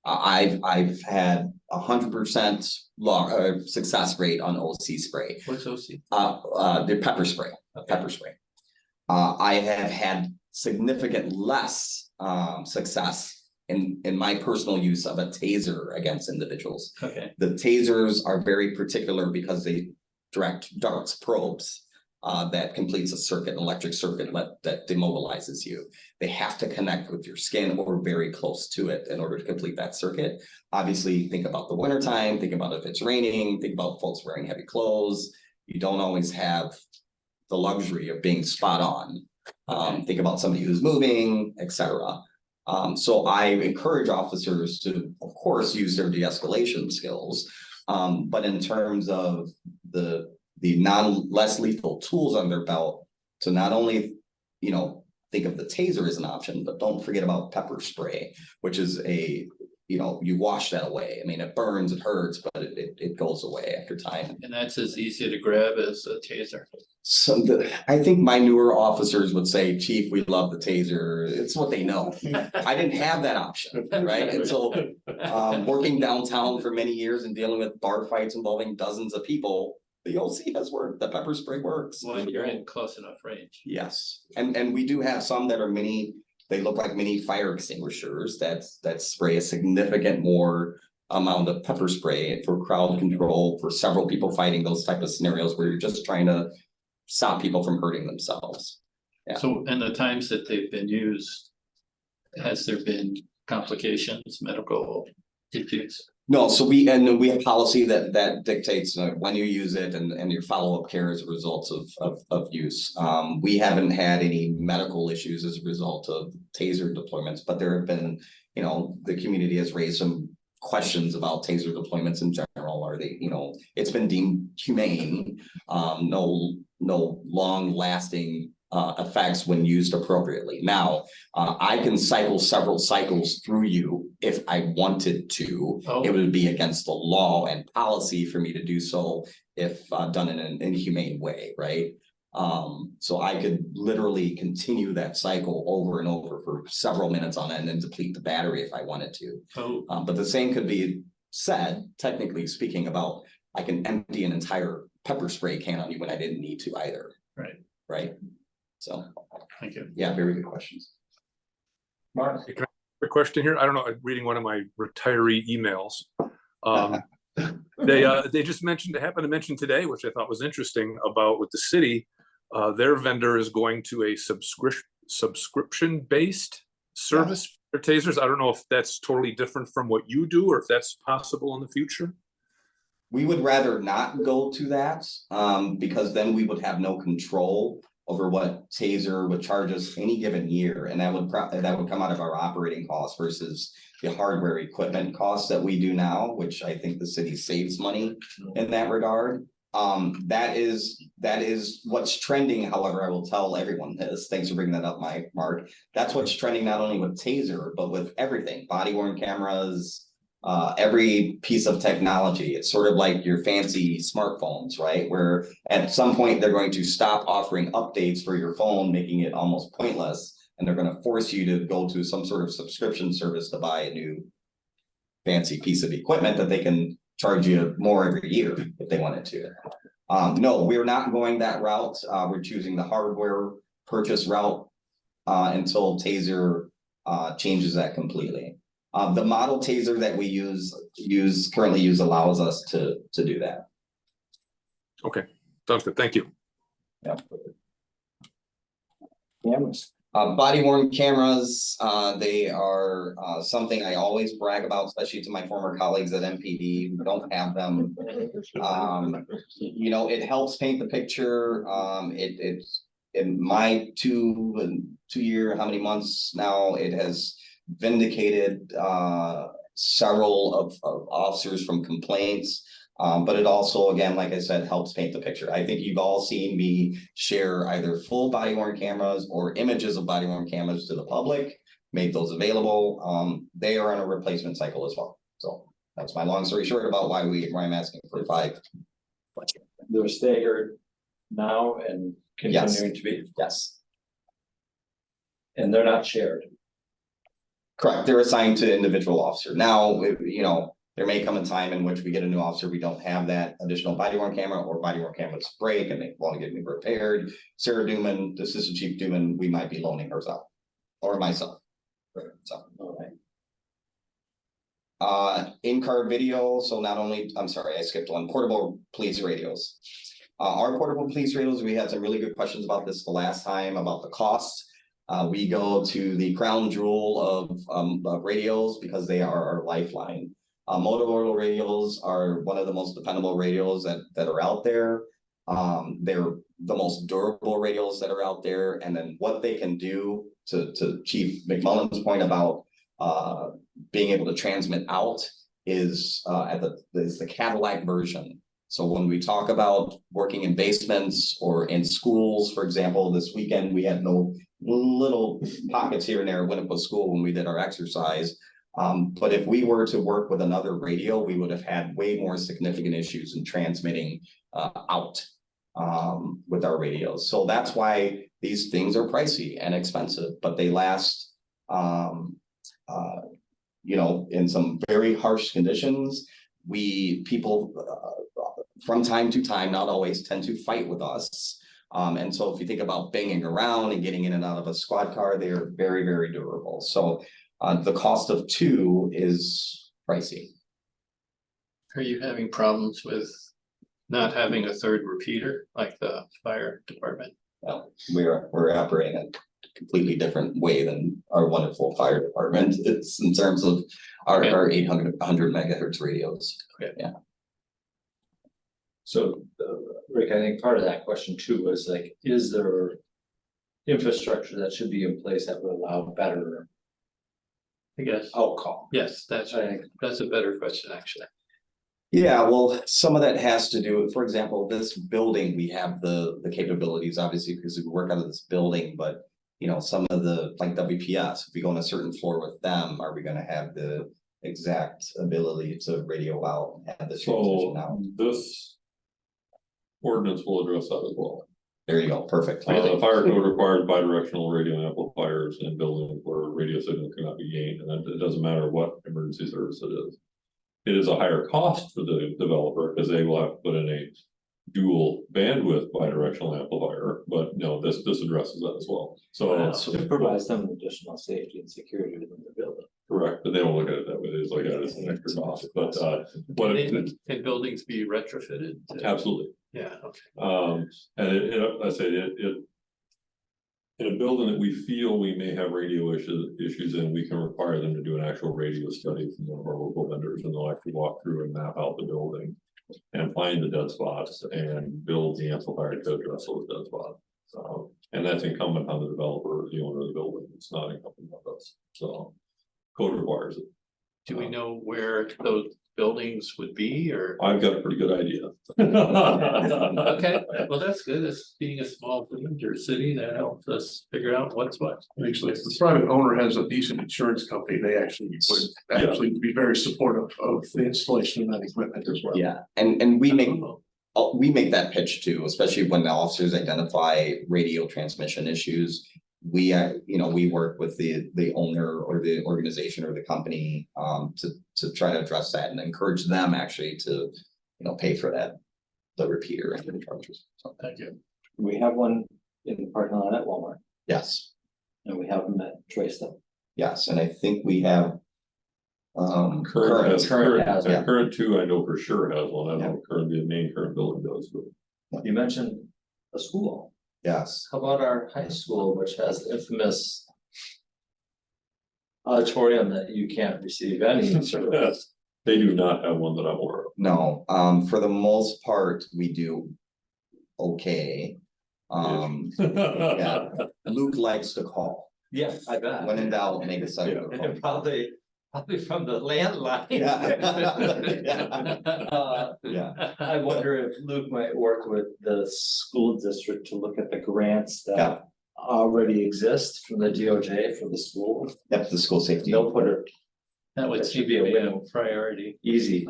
I've had 100% success rate on OC spray. What's OC? The pepper spray, pepper spray. I have had significant less success in my personal use of a taser against individuals. Okay, The tasers are very particular because they direct darts probes. That completes a circuit, an electric circuit that demobilizes you. They have to connect with your skin or very close to it in order to complete that circuit. Obviously, think about the wintertime, think about if it's raining, think about folks wearing heavy clothes. You don't always have the luxury of being spot on. Think about somebody who's moving, etc. So I encourage officers to, of course, use their de-escalation skills. But in terms of the less lethal tools on their belt, to not only, you know, think of the taser as an option, but don't forget about pepper spray, which is you wash that away. I mean, it burns, it hurts, but it goes away after time. and that's as easy to grab as a taser. So I think my newer officers would say, Chief, we love the taser. It's what they know. I didn't have that option, right? And so working downtown for many years and dealing with bar fights involving dozens of people, the OC has worked, the pepper spray works. When you're in close enough range. Yes, and we do have some that are mini, they look like mini fire extinguishers that spray a significant more amount of pepper spray for crowd control, for several people fighting, those type of scenarios where you're just trying to stop people from hurting themselves. Yeah. So in the times that they've been used, has there been complications, medical issues? No, so we have policy that dictates when you use it and your follow-up care as a result of use. We haven't had any medical issues as a result of taser deployments, but there have been, you know, the community has raised some questions about taser deployments in general. Are they, it's been deemed humane, no long lasting effects when used appropriately. Now, I can cycle several cycles through you if I wanted to. Oh. It would be against the law and policy for me to do so if done in an inhumane way, right? So I could literally continue that cycle over and over for several minutes on end and deplete the battery if I wanted to. Oh, But the same could be said, technically speaking, about I can empty an entire pepper spray can on you when I didn't need to either. Right. Right. So, thank you. yeah, very good questions. Mark, A question here. I don't know, I'm reading one of my retiree emails. They just happened to mention today, which I thought was interesting about with the city. Their vendor is going to a subscription-based service for tasers. I don't know if that's totally different from what you do or if that's possible in the future. We would rather not go to that, because then we would have no control over what taser would charge us any given year, and that would come out of our operating costs versus the hardware equipment costs that we do now, which I think the city saves money in that regard. That is what's trending. However, I will tell everyone this. Thanks for bringing that up, Mark. That's what's trending not only with taser but with everything: body worn cameras. Every piece of technology. It's sort of like your fancy smartphones, right? Where at some point they're going to stop offering updates for your phone, making it almost pointless. And they're going to force you to go to some sort of subscription service to buy a new fancy piece of equipment that they can charge you more every year if they wanted to. No, we're not going that route. We're choosing the hardware purchase route until Taser changes that completely. The model taser that we currently use allows us to do that. Okay, sounds good. Thank you. Yeah. cameras. Body worn cameras, they are something I always brag about, especially to my former colleagues at MPD who don't have them. It helps paint the picture. It's in my two year, how many months now, it has vindicated several of officers from complaints. But it also, again, like I said, helps paint the picture. I think you've all seen me share either full body worn cameras or images of body worn cameras to the public, made those available. They are on a replacement cycle as well. So that's my long story short about why I'm asking for 5. They're staggered now and continuing to be, Yes, and they're not shared. correct. They're assigned to individual officer. Now, there may come a time in which we get a new officer, we don't have that additional body worn camera, or body worn cameras break and they want to get me repaired. Sarah Duman, the Assistant Chief Duman, we might be loaning hers out, or myself. So, in-car video. So not only, I'm sorry, I skipped one. Portable police radios. Our portable police radios, we had some really good questions about this the last time about the costs. We go to the crown jewel of radios because they are our lifeline. Motorola radios are one of the most dependable radios that are out there. They're the most durable radios that are out there. And then what they can do, to Chief McMullen's point about being able to transmit out, is the Cadillac version. So when we talk about working in basements or in schools, for example, this weekend we had no little pockets here and there at Winnebago School when we did our exercise. But if we were to work with another radio, we would have had way more significant issues in transmitting out with our radios. So that's why these things are pricey and expensive, but they last, in some very harsh conditions. People from time to time, not always, tend to fight with us. And so if you think about banging around and getting in and out of a squad car, they are very, very durable. So the cost of 2 is pricey. Are you having problems with not having a third repeater like the fire department? Well, we're operating a completely different way than our wonderful fire department. It's in terms of our 100 megahertz radios. Okay. Yeah. So, Rick, I think part of that question too was like, is there infrastructure that should be in place that would allow better I guess. outcome. Yes, that's right. That's a better question, actually. Yeah, well, some of that has to do, for example, this building, we have the capabilities, obviously, because we work out of this building, but. You know, some of the, like WPS, if we go on a certain floor with them, are we gonna have the exact ability to radio out and have the transition So out? this ordinance will address that as well. There you go, perfect. The fire code requires bidirectional radio amplifiers in buildings where radio signal cannot be gained, and it doesn't matter what emergency service it is. It is a higher cost for the developer because they will have to put in a dual bandwidth bidirectional amplifier, but no, this addresses that as well. So It provides them additional safety and security within the building. correct, but they don't look at it that way. They just look at it as an extra cost, but what Can buildings be retrofitted? absolutely. Yeah, okay. And I say it. In a building that we feel we may have radio issues in, we can require them to do an actual radio study from one of our local vendors, and they'll actually walk through and map out the building. And find the dead spots and build the amplifier to address those dead spots. And that's incumbent on the developer, the owner of the building. It's not incumbent on us. So code requires it. Do we know where those buildings would be or? I've got a pretty good idea. Okay, well, that's good. As being a small village or city, that helps us figure out what's what. Actually, if the private owner has a decent insurance company, they actually would actually be very supportive of the installation of that equipment as well. Yeah, and we make that pitch too, especially when the officers identify radio transmission issues. We, we work with the owner or the organization or the company to try to address that and encourage them actually to, pay for that, the repeater and the charges. So, Thank you. We have one in the parking lot at Walmart, yes, and we have them at Trace. yes, and I think we have. Current has, yeah. current two, I know for sure has one. I don't know if the main current building does, but You mentioned a school. Yes, How about our high school, which has the infamous auditorium that you can't receive any service? yes, they do not have one that I'm aware of. no, for the most part, we do okay. Yeah. Luke likes to call. Yeah, I bet. When in doubt, make a second. And probably from the landline. Yeah. I wonder if Luke might work with the school district to look at the grants Yeah. that already exist from the DOJ for the school. Yep, the school safety. They'll put it That would seem to be a priority. easy.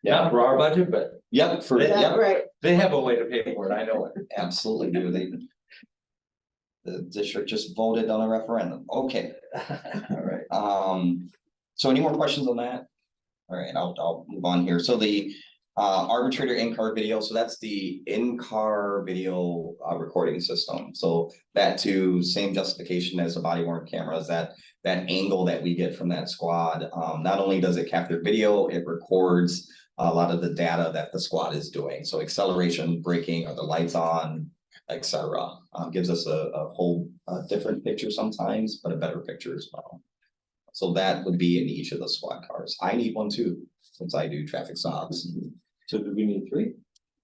Not for our budget, but Yep, for, They have- yep, they have a way to pay for it, I know it. absolutely do. The district just voted on a referendum. Okay, All right. so any more questions on that? All right, I'll move on here. So the arbitrator in-car video, so that's the in-car video recording system. So that too, same justification as the body worn cameras, that angle that we get from that squad. Not only does it capture video, it records a lot of the data that the squad is doing. So acceleration, braking, are the lights on, etc. Gives us a whole different picture sometimes, but a better picture as well. So that would be in each of the SWAT cars. I need one too, since I do traffic stops. So do we need three?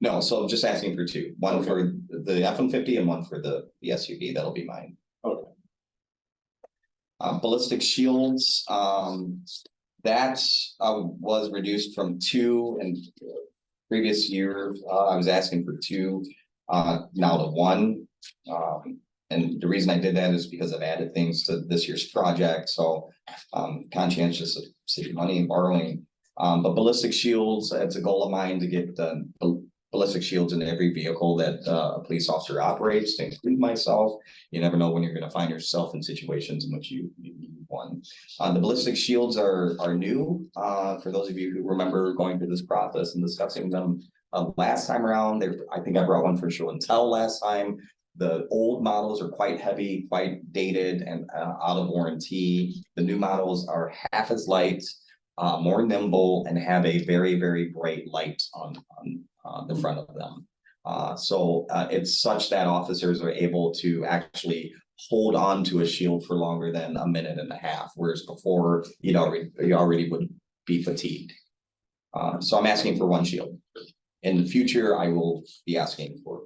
No, so just asking for two, one for the F-150 and one for the SUV, that'll be mine. Okay. Ballistic shields, that was reduced from 2 and previous year, I was asking for 2, now to 1. And the reason I did that is because I've added things to this year's project, so conscientious of city money and borrowing. But ballistic shields, it's a goal of mine to get ballistic shields in every vehicle that a police officer operates, to include myself. You never know when you're gonna find yourself in situations in which you need one. The ballistic shields are new, for those of you who remember going through this process and discussing them last time around. I think I brought one for show and tell last time. The old models are quite heavy, quite dated and out of warranty. The new models are half as light, more nimble, and have a very, very bright light on the front of them. So it's such that officers are able to actually hold on to a shield for longer than a minute and a half, whereas before you already would be fatigued. So I'm asking for 1 shield. In the future, I will be asking for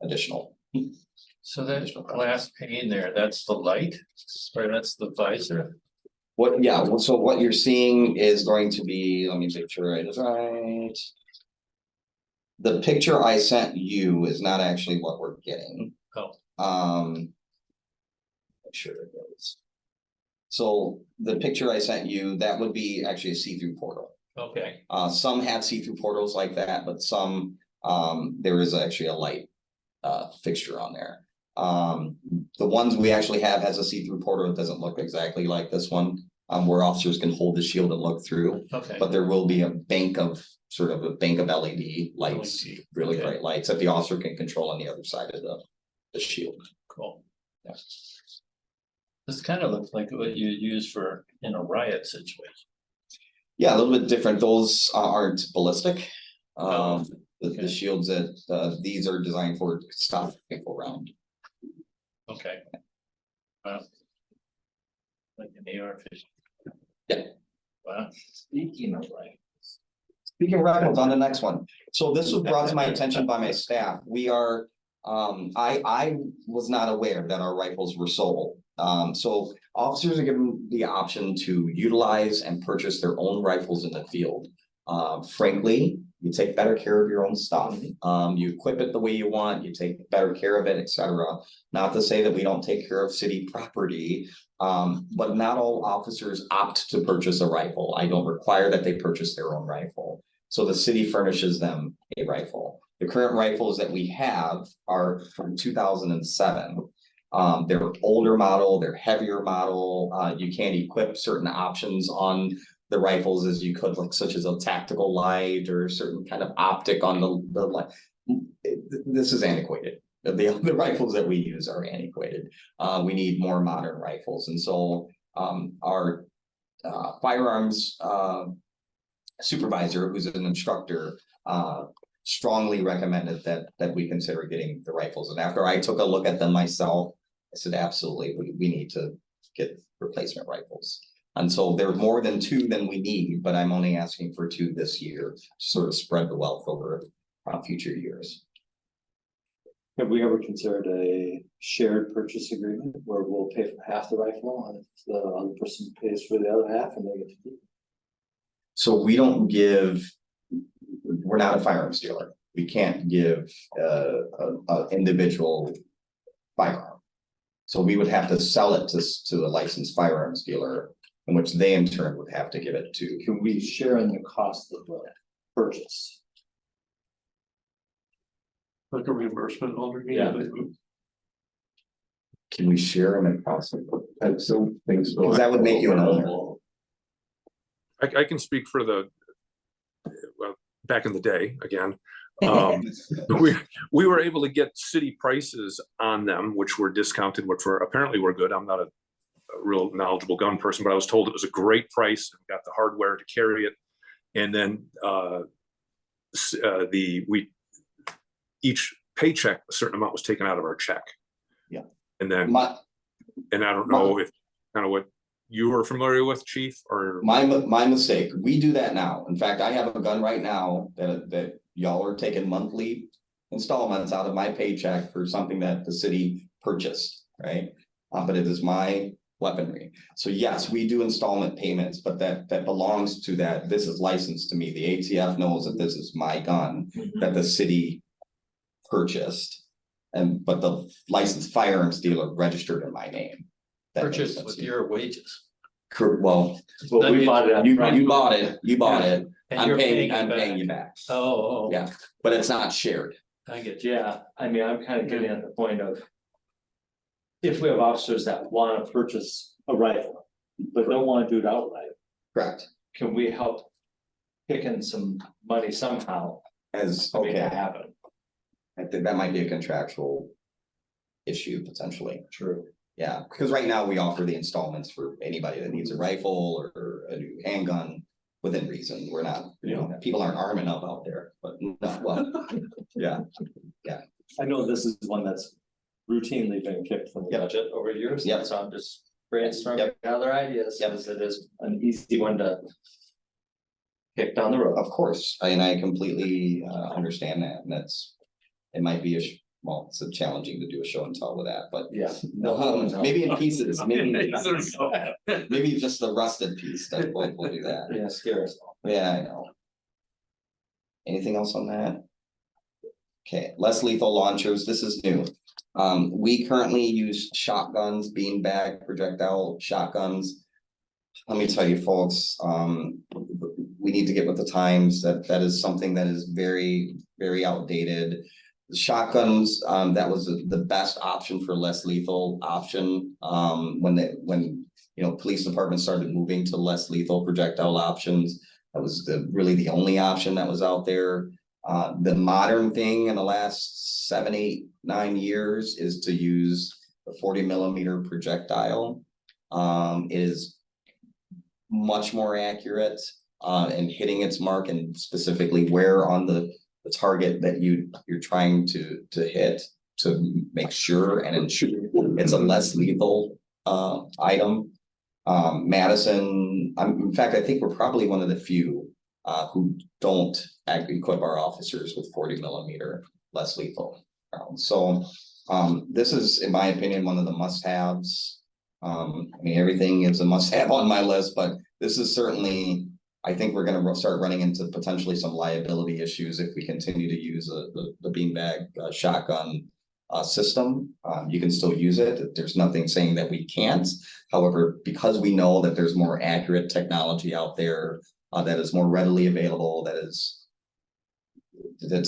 additional. So that glass pane there, that's the light, or that's the visor? So what you're seeing is going to be, let me make sure it is right. The picture I sent you is not actually what we're getting. Oh. Make sure it goes. So the picture I sent you, that would be actually a see-through portal. Okay, Some have see-through portals like that, but some, there is actually a light fixture on there. The ones we actually have has a see-through portal. It doesn't look exactly like this one, where officers can hold the shield and look through. okay. But there will be a bank of LED lights, LED, really okay. bright lights that the officer can control on the other side of the shield. Cool. Yeah. This kind of looks like what you use for in a riot situation. Yeah, a little bit different. Those aren't ballistic. Oh, The okay. shields that these are designed for stop people around. Okay. Wow. Like an AR-15. Yeah. Wow. Speaking of rifles. Speaking of rifles, on the next one. So this was brought to my attention by my staff. We are, I was not aware that our rifles were sold. So officers are given the option to utilize and purchase their own rifles in the field. Frankly, you take better care of your own stuff. You equip it the way you want, you take better care of it, etc. Not to say that we don't take care of city property, but not all officers opt to purchase a rifle. I don't require that they purchase their own rifle. So the city furnishes them a rifle. The current rifles that we have are from 2007. They're older model, they're heavier model. You can't equip certain options on the rifles as you could, like such as a tactical light or certain kind of optic on the light. This is antiquated. The rifles that we use are antiquated. We need more modern rifles, and so our firearms supervisor, who's an instructor, strongly recommended that we consider getting the rifles. And after I took a look at them myself, I said, absolutely, we need to get replacement rifles. And so there's more than 2 than we need, but I'm only asking for 2 this year, to sort of spread the wealth over future years. Have we ever considered a shared purchase agreement where we'll pay for half the rifle and the other person pays for the other half and they get to keep it? So we don't give, we're not a firearms dealer. We can't give a individual firearm. So we would have to sell it to a licensed firearms dealer, in which they in turn would have to give it to. Can we share in the cost of the purchase? Like a reimbursement holder. Yeah. Can we share them in cost? I still think so. Because that would make you an owner. I can speak for well, back in the day, again. We were able to get city prices on them, which were discounted, which apparently were good. I'm not a real knowledgeable gun person, but I was told it was a great price, got the hardware to carry it. And then each paycheck, a certain amount was taken out of our check. Yeah. And then, and I don't know if kind of what you were familiar with, Chief, or my mistake. We do that now. In fact, I have a gun right now that y'all are taking monthly installments out of my paycheck for something that the city purchased, right? But it is my weaponry. So yes, we do installment payments, but that belongs to that. This is licensed to me. The ATF knows that this is my gun that the city purchased, but the licensed firearms dealer registered in my name. That makes Purchased sense with to me. your wages. Well, Well, we bought it up you front. bought it. And I'm you're paying back. you back. Oh. Yeah. But it's not shared. I get you. Yeah, I mean, I'm kind of getting at the point of. If we have officers that want to purchase a rifle, but don't want to do it outright, Correct. can we help kick in some money somehow As, to make that okay, happen? I think that might be a contractual issue potentially. True. Yeah, because right now we offer the installments for anybody that needs a rifle or a new handgun within reason. We're not, people aren't arming up out there, but no, well, yeah. I know this is one that's routinely been kicked from the Yep. budget over years. Yep. So I'm just brainstorming Yep. other ideas, Yep. because it is an easy one to kick down the road. Of course, and I completely understand that, and it might be well, it's challenging to do a show and tell with that, but Yeah. maybe in pieces, maybe Yeah. maybe just the rusted piece, that we'll do that. Yeah, scare us all. Yeah, I know. Anything else on that? Okay, less lethal launchers, this is new. We currently use shotguns, beanbag, projectile shotguns. Let me tell you folks, we need to get with the times, that is something that is very, very outdated. The shotguns, that was the best option for less lethal option, when you know, police departments started moving to less lethal projectile options. That was really the only option that was out there. The modern thing in the last 7, 8, 9 years is to use the 40mm projectile. It is much more accurate in hitting its mark, and specifically where on the target that you're trying to hit, to make sure and ensure it's a less lethal item. Madison, in fact, I think we're probably one of the few who don't equip our officers with 40mm less lethal rounds. So this is, in my opinion, one of the must-haves. I mean, everything is a must-have on my list, but this is certainly, I think we're gonna start running into potentially some liability issues if we continue to use the beanbag shotgun system. You can still use it. There's nothing saying that we can't. However, because we know that there's more accurate technology out there that is more readily available, that's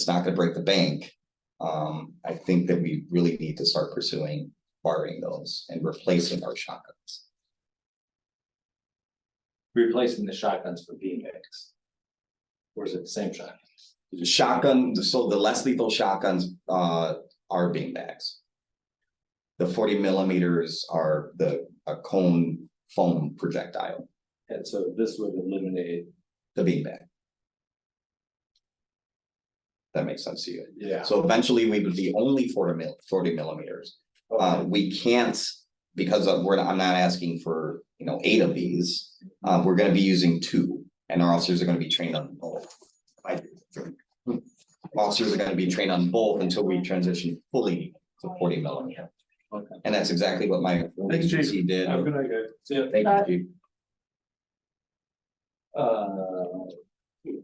not gonna break the bank. I think that we really need to start pursuing acquiring those and replacing our shotguns. Replacing the shotguns for beanbags. Or is it the same shotgun? The shotgun, so the less lethal shotguns are beanbags. The 40mm are a cone foam projectile, And so this would eliminate, the beanbag. That makes sense to you. yeah. So eventually we would be only 40mm. We can't, because I'm not asking for, 8 of these. We're gonna be using 2, and our officers are gonna be trained on both. Officers are gonna be trained on both until we transition fully to 40mm. Okay. And that's exactly what my Thanks, Chief. agency did. Have a good night, guys. See ya. Thank you, Chief.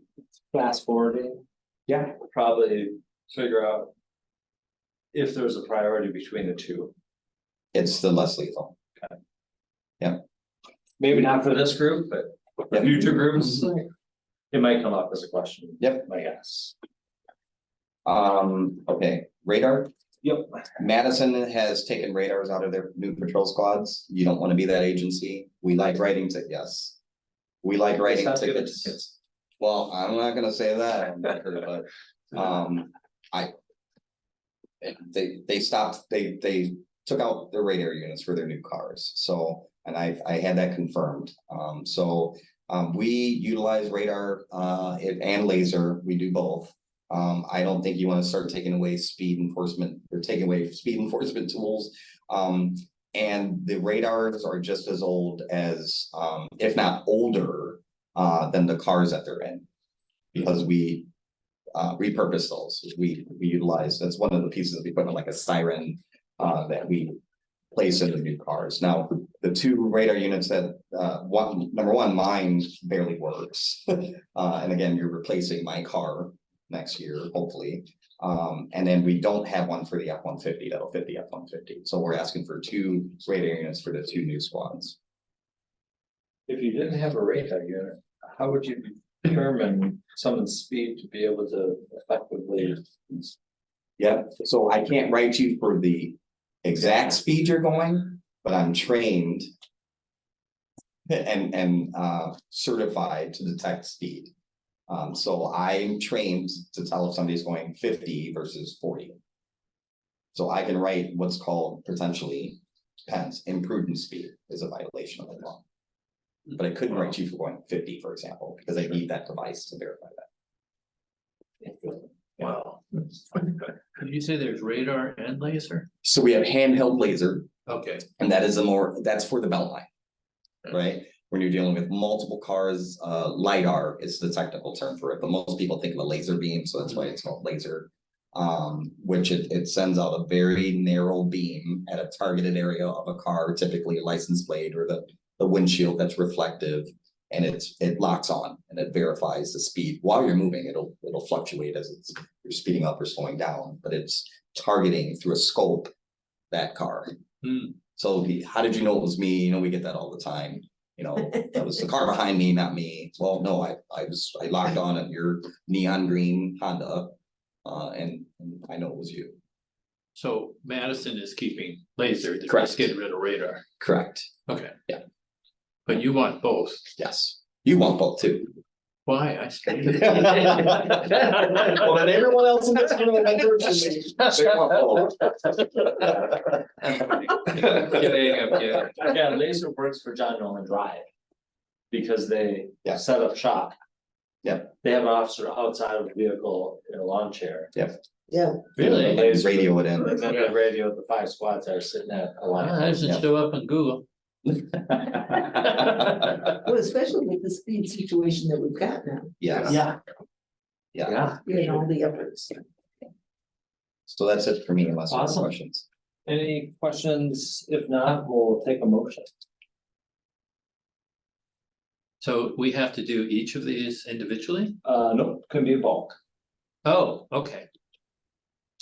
Fast forwarding. Yeah. Probably figure out if there's a priority between the two. It's the less lethal. Maybe not for this group, but for Yep. future groups, it might come up as a question. Yep. My guess. Okay, radar. Yep. Madison has taken radars out of their new patrol squads. You don't want to be that agency. We like writing tickets. Yes. We like writing Sounds good. tickets. Well, I'm not gonna say that, on record, but they stopped, they took out their radar units for their new cars. So, and I had that confirmed. We utilize radar and laser. We do both. I don't think you want to start taking away speed enforcement or taking away speed enforcement tools. And the radars are just as old as, if not older, than the cars that they're in. Because we repurpose those. We utilize, that's one of the pieces of equipment, like a siren that we place in the new cars. Now, the 2 radar units that, number one, mine barely works. And again, you're replacing my car next year, hopefully. And then we don't have one for the F-150 that'll fit the F-150. So we're asking for 2 radar units for the 2 new squads. If you didn't have a radar unit, how would you determine someone's speed to be able to effectively? Yeah, so I can't write you for the exact speed you're going, but I'm trained and certified to detect speed. So I'm trained to tell if somebody's going 50 versus 40. So I can write what's called potentially, depends, imprudent speed is a violation of the law. But I couldn't write you for going 50, for example, because I need that device to verify that. Wow. Did you say there's radar and laser? So we have handheld laser, Okay. and that is that's for the belt line. Right? When you're dealing with multiple cars, LiDAR is the technical term for it, but most people think of a laser beam, so that's why it's called laser. Which it sends out a very narrow beam at a targeted area of a car, typically a license plate or the windshield that's reflective. And it locks on and it verifies the speed while you're moving. It'll fluctuate as you're speeding up or slowing down, but it's targeting through a scope that car. So how did you know it was me? You know, we get that all the time. You know, that was the car behind me, not me. Well, no, I locked on at your neon green Honda. And I know it was you. So Madison is keeping laser, they're Correct. just getting rid of radar. Correct. Okay. Yeah. But you want both. Yes. You want both too. Why? I see. Well, then everyone else in this room went virtually. They want both. I'm kidding. Yeah, laser works for John Nolan Drive. Because they Yeah. set up shop. Yep. They have an officer outside of the vehicle in a lawn chair. Yeah, Really? Laser- Radio it in. And then the radio, the 5 squads that are sitting at a line. That doesn't show up on Google. well, especially with the speed situation that we've got now, Yes. Yeah. Yeah. Yeah. you know, all the efforts. So that's it for me unless you have Awesome. questions. Any questions? If not, we'll take a motion. So we have to do each of these individually? Nope, can be a bulk. Oh, okay.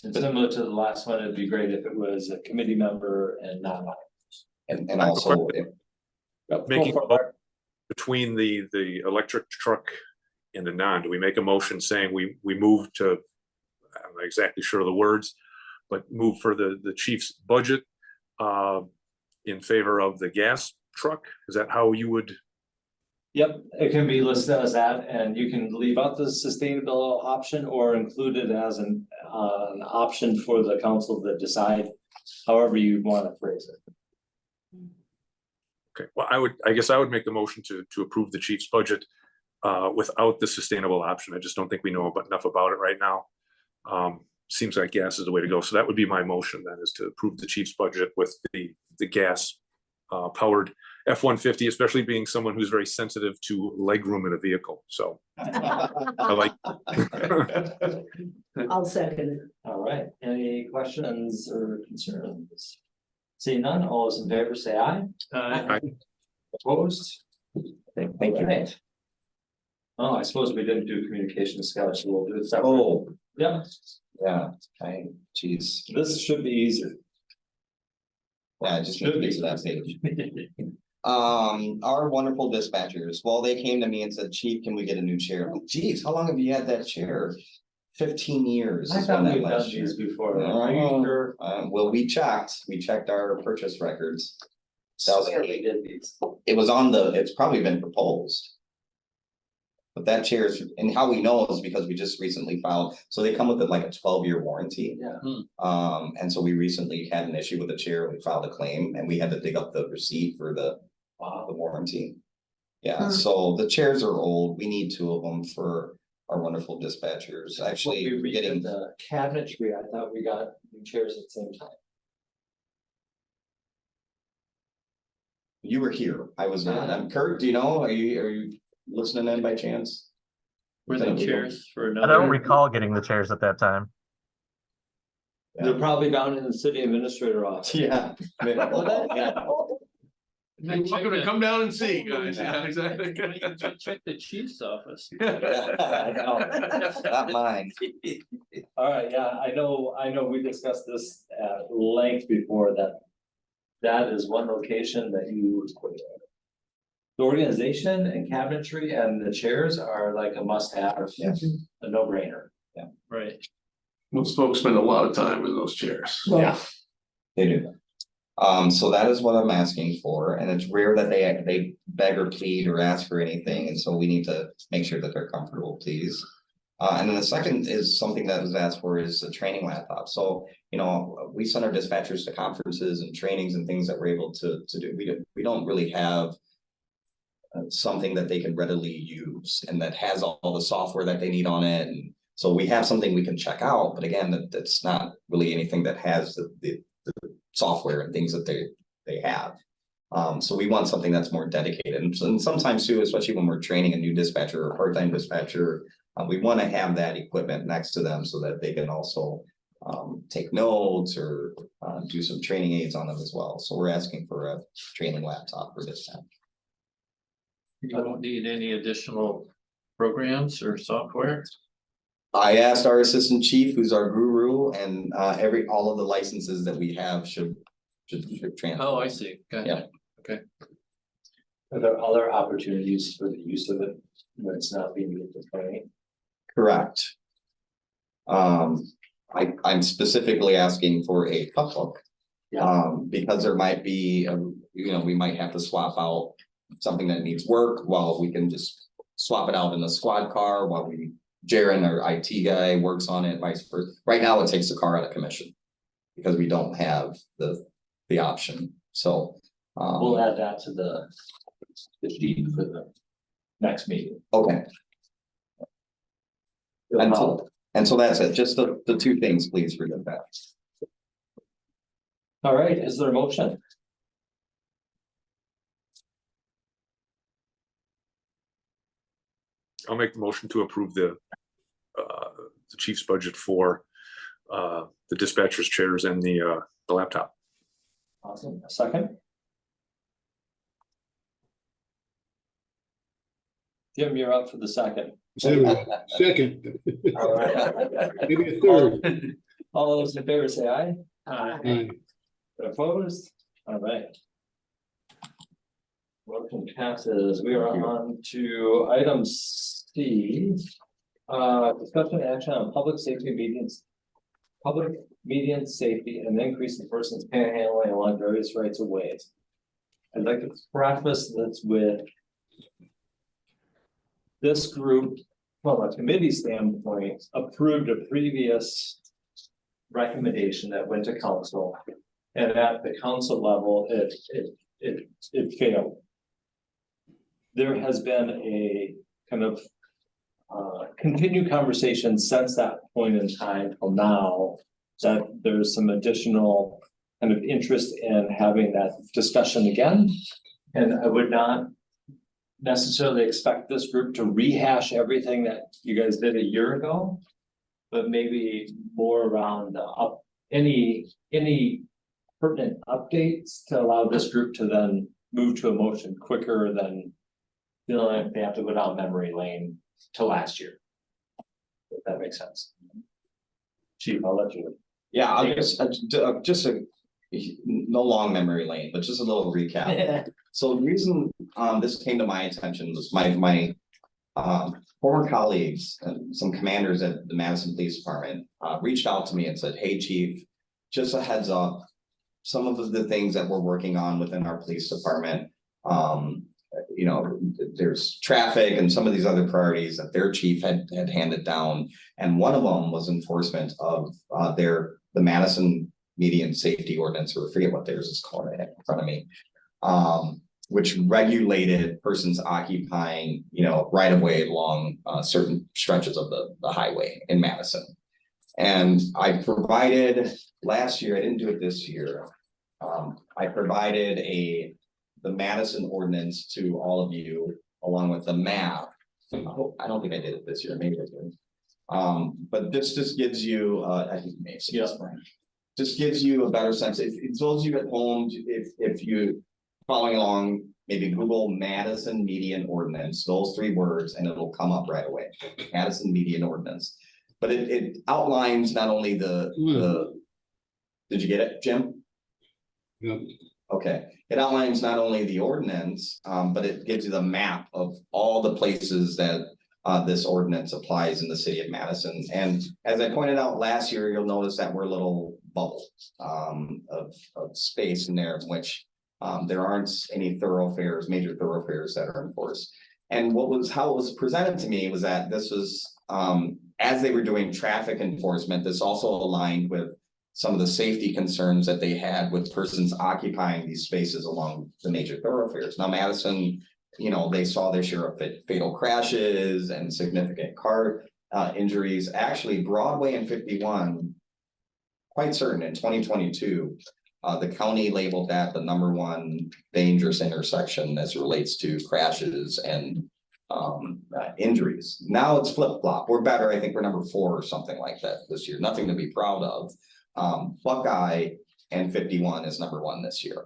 And similar to the last one, it'd be great if it was a committee member and not mine. And also, Making Go for it. between the electric truck and the non, do we make a motion saying we move to, I'm not exactly sure of the words, but move for the chief's budget in favor of the gas truck? Is that how you would? Yep, it can be listed as that, and you can leave out the sustainable option or include it as an option for the council to decide. However you want to phrase it. Okay, well, I guess I would make the motion to approve the chief's budget without the sustainable option. I just don't think we know enough about it right now. Seems like gas is the way to go. So that would be my motion then, is to approve the chief's budget with the gas powered F-150, especially being someone who's very sensitive to legroom in a vehicle. So I like. I'll second it. All right, any questions or concerns? Seeing none, all those in favor say aye. Uh, Opposed? Thank you. Oh, I suppose we didn't do communication skills, so we'll do it separate. oh, Yeah, yeah, geez. this should be easier. Yeah, just should be to that page. Our wonderful dispatchers, well, they came to me and said, Chief, can we get a new chair? I'm like, geez, how long have you had that chair? 15 years. I is thought when that we've done last year. these before. Are you sure? Well, we checked our purchase records. Swear we did these. It was it's probably been proposed. But that chair is, and how we know is because we just recently filed, so they come with like a 12-year warranty. Yeah. And so we recently had an issue with the chair, we filed a claim and we had to dig up the receipt for the warranty. Yeah, so the chairs are old, we need 2 of them for our wonderful dispatchers, actually, We we're getting. redid the cabinetry, I thought we got new chairs at the same time. You were here, I was not, Kurt, do you know, are you listening in by chance? Were the chairs for I another? don't recall getting the chairs at that time. They're probably down in the city administrator office. Yeah. I'm gonna come down and see, guys, yeah, exactly. Check the chief's office. Not mine. All right, yeah, I know, we discussed this at length before that is one location that you. The organization and cabinetry and the chairs are like a must have, Yes. a no brainer. Right. Most folks spend a lot of time in those chairs. Yeah. They do. So that is what I'm asking for, and it's rare that they beg or plead or ask for anything, and so we need to make sure that they're comfortable, please. And then the second is something that was asked for is a training laptop. So, you know, we send our dispatchers to conferences and trainings and things that we're able to do. We don't really have something that they can readily use and that has all the software that they need on it. And so we have something we can check out, but again, that's not really anything that has the software and things that they have. So we want something that's more dedicated. And sometimes too, especially when we're training a new dispatcher or part-time dispatcher, We want to have that equipment next to them so that they can also take notes or do some training aids on them as well. So we're asking for a training laptop for this time. You don't need any additional programs or software? I asked our assistant chief, who's our guru, and all of the licenses that we have should transfer. Oh, I see. Gotcha. Are there other opportunities for the use of it when it's not being used for training? Correct. I'm specifically asking for a cookbook. Because there might be, we might have to swap out something that needs work, while we can just swap it out in the squad car while Jaren, our IT guy, works on it, vice versa. Right now, it takes the car out of commission because we don't have the option, so. We'll add that to the sheet for the next meeting. Okay, and so that's it, just the two things, please forget that. All right, is there a motion? I'll make the motion to approve the chief's budget for the dispatcher's chairs and the laptop. Awesome, a second? Jim, you're up for the second. Second, All right. maybe a third. All those in favor say aye. Aye. Opposed? All right. Motion passes. We are on to item C. Discussion and action on public safety medians. Public median safety and increase in persons panhandling along various rights of ways. I'd like to preface this with this group, from a committee standpoint, approved a previous recommendation that went to council. And at the council level, it failed. There has been a kind of continued conversation since that point in time till now, that there's some additional kind of interest in having that discussion again. And I would not necessarily expect this group to rehash everything that you guys did a year ago, but maybe more around any pertinent updates to allow this group to then move to a motion quicker than feeling like they have to go down memory lane to last year. If that makes sense. Chief, I'll let you. Yeah, I'll just no long memory lane, but just a little recap. So the reason this came to my attention was my former colleagues and some commanders at the Madison Police Department reached out to me and said, "Hey, Chief, just a heads up, some of the things that we're working on within our police department, there's traffic and some of these other priorities that their chief had handed down, and one of them was enforcement of the Madison median safety ordinance, or I forget what theirs is called in front of me, which regulated persons occupying, right of way along certain stretches of the highway in Madison. And I provided last year, I didn't do it this year. I provided the Madison ordinance to all of you, along with the map. I don't think I did it this year, maybe I did. But this just gives you, I think maybe just gives you a better sense. If those of you at home, if you following along, maybe Google Madison median ordinance, those 3 words, and it'll come up right away. Madison median ordinance. But it outlines not only did you get it, Jim? Yeah. Okay, it outlines not only the ordinance, but it gives you the map of all the places that this ordinance applies in the city of Madison. And as I pointed out last year, you'll notice that we're a little bubble of space in there in which there aren't any major thoroughfares that are enforced. And how it was presented to me was that this was, as they were doing traffic enforcement, this also aligned with some of the safety concerns that they had with persons occupying these spaces along the major thoroughfares. Now, Madison, they saw their share of fatal crashes and significant car injuries. Actually, Broadway and 51, quite certain in 2022, the county labeled that the #1 dangerous intersection as it relates to crashes and injuries. Now it's flip flop. We're better. I think we're number 4 or something like that this year. Nothing to be proud of. Buckeye and 51 is number 1 this year,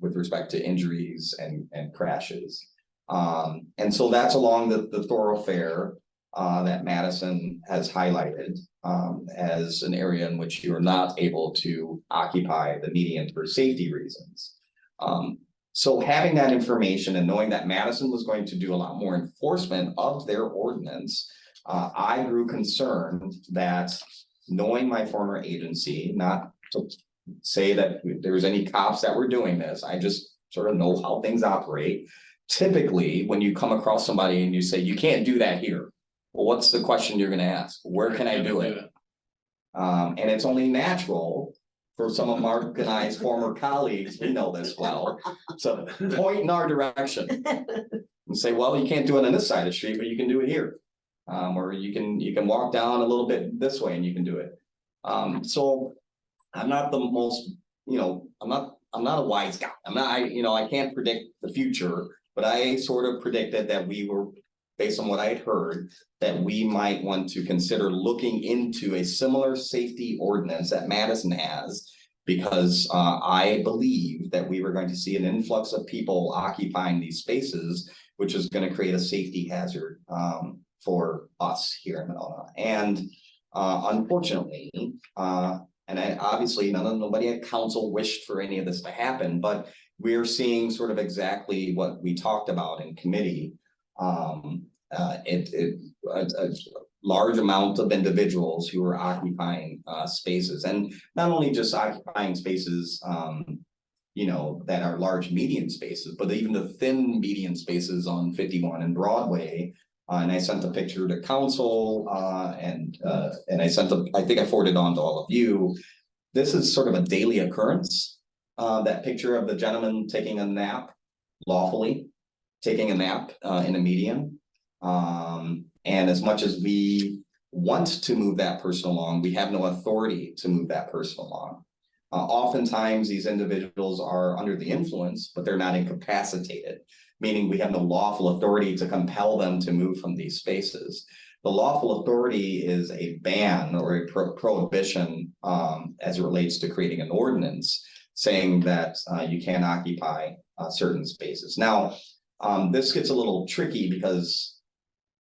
with respect to injuries and crashes. And so that's along the thoroughfare that Madison has highlighted as an area in which you are not able to occupy the median for safety reasons. So having that information and knowing that Madison was going to do a lot more enforcement of their ordinance, I grew concerned that, knowing my former agency, not to say that there was any cops that were doing this, I just sort of know how things operate. Typically, when you come across somebody and you say, you can't do that here, well, what's the question you're gonna ask? Where can I do it? And it's only natural for some of Mark and I's former colleagues, we know this well, so point in our direction and say, well, you can't do it on this side of the street, but you can do it here. Or you can walk down a little bit this way and you can do it. So I'm not the most, I'm not a wise guy. I can't predict the future, but I sort of predicted that we were, based on what I had heard, that we might want to consider looking into a similar safety ordinance that Madison has, because I believe that we were going to see an influx of people occupying these spaces, which is going to create a safety hazard for us here in Monona. And unfortunately, obviously nobody at council wished for any of this to happen, but we're seeing sort of exactly what we talked about in committee. A large amount of individuals who are occupying spaces, and not only just occupying spaces, that are large median spaces, but even the thin median spaces on 51 and Broadway. And I sent a picture to council, and I think I forwarded on to all of you. This is sort of a daily occurrence. That picture of the gentleman taking a nap, lawfully taking a nap in a median. And as much as we want to move that person along, we have no authority to move that person along. Oftentimes these individuals are under the influence, but they're not incapacitated, meaning we have no lawful authority to compel them to move from these spaces. The lawful authority is a ban or a prohibition as it relates to creating an ordinance saying that you can't occupy certain spaces. Now, this gets a little tricky because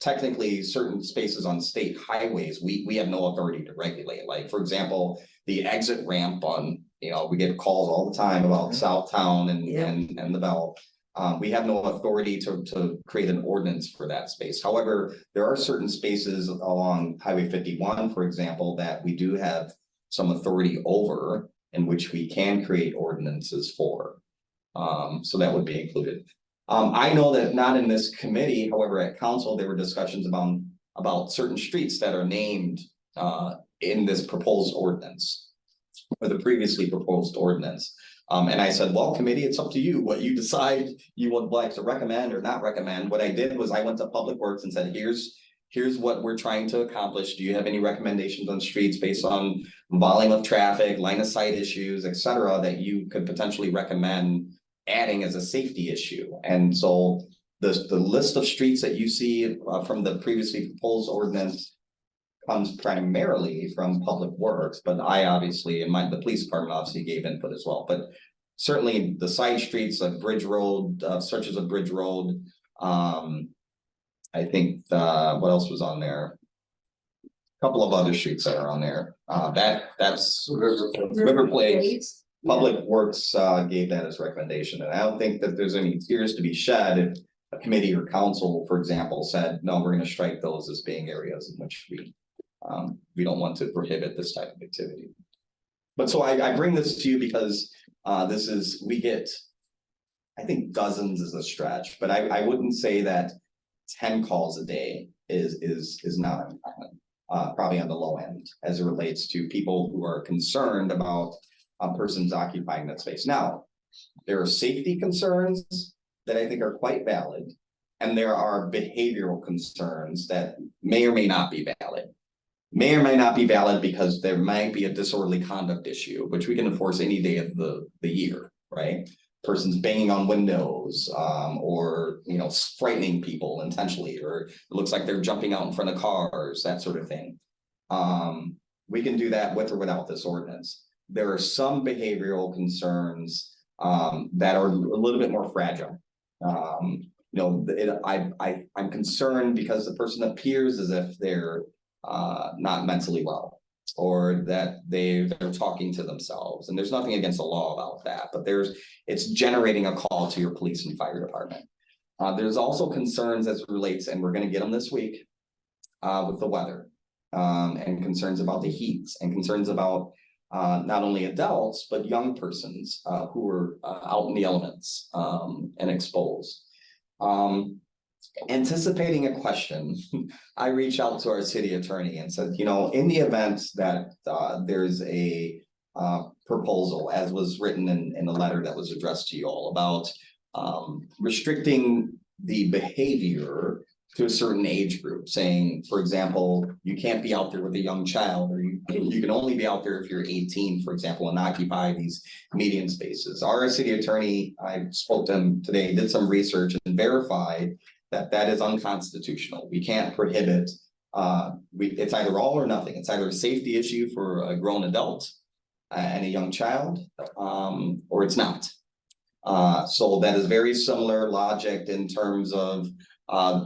technically certain spaces on state highways, we have no authority to regulate. Like, for example, the exit ramp on, we get calls all the time about Southtown and the Bell. We have no authority to create an ordinance for that space. However, there are certain spaces along Highway 51, for example, that we do have some authority over, in which we can create ordinances for. So that would be included. I know that not in this committee, however, at council, there were discussions about certain streets that are named in this proposed ordinance, or the previously proposed ordinance. And I said, well, committee, it's up to you what you decide you would like to recommend or not recommend. What I did was I went to Public Works and said, here's what we're trying to accomplish. Do you have any recommendations on streets based on volume of traffic, line of sight issues, et cetera, that you could potentially recommend adding as a safety issue? And so the list of streets that you see from the previously proposed ordinance comes primarily from Public Works, but I obviously, and the police department obviously gave input as well. But certainly the side streets like Bridge Road, stretches of Bridge Road. I think what else was on there? A couple of other streets that are on there. That's River Place. Public Works gave that as recommendation, and I don't think that there's any tears to be shed if a committee or council, for example, said, no, we're going to strike those as being areas in which we don't want to prohibit this type of activity. But so I bring this to you because we get, I think dozens is a stretch, but I wouldn't say that 10 calls a day is not uncommon, probably on the low end as it relates to people who are concerned about persons occupying that space. Now, there are safety concerns that I think are quite valid, and there are behavioral concerns that may or may not be valid. May or may not be valid because there might be a disorderly conduct issue, which we can enforce any day of the year, right? person's banging on windows, or, you know, frightening people intentionally, or it looks like they're jumping out in front of cars, that sort of thing. We can do that with or without this ordinance. There are some behavioral concerns, that are a little bit more fragile. You know, I'm concerned because the person appears as if they're, not mentally well, or that they're talking to themselves, and there's nothing against the law about that, but it's generating a call to your police and fire department. There's also concerns as it relates, and we're gonna get them this week, with the weather, and concerns about the heat, and concerns about not only adults, but young persons, who are out in the elements, and exposed. Anticipating a question, I reached out to our city attorney and said, you know, in the event that there's a proposal, as was written in the letter that was addressed to you all, about restricting the behavior to a certain age group, saying, for example, you can't be out there with a young child, or you can only be out there if you're 18, for example, and occupy these median spaces. Our city attorney, I spoke to him today, did some research and verified that that is unconstitutional. We can't prohibit, it's either all or nothing. It's either a safety issue for a grown adult and a young child, or it's not. So that is very similar logic in terms of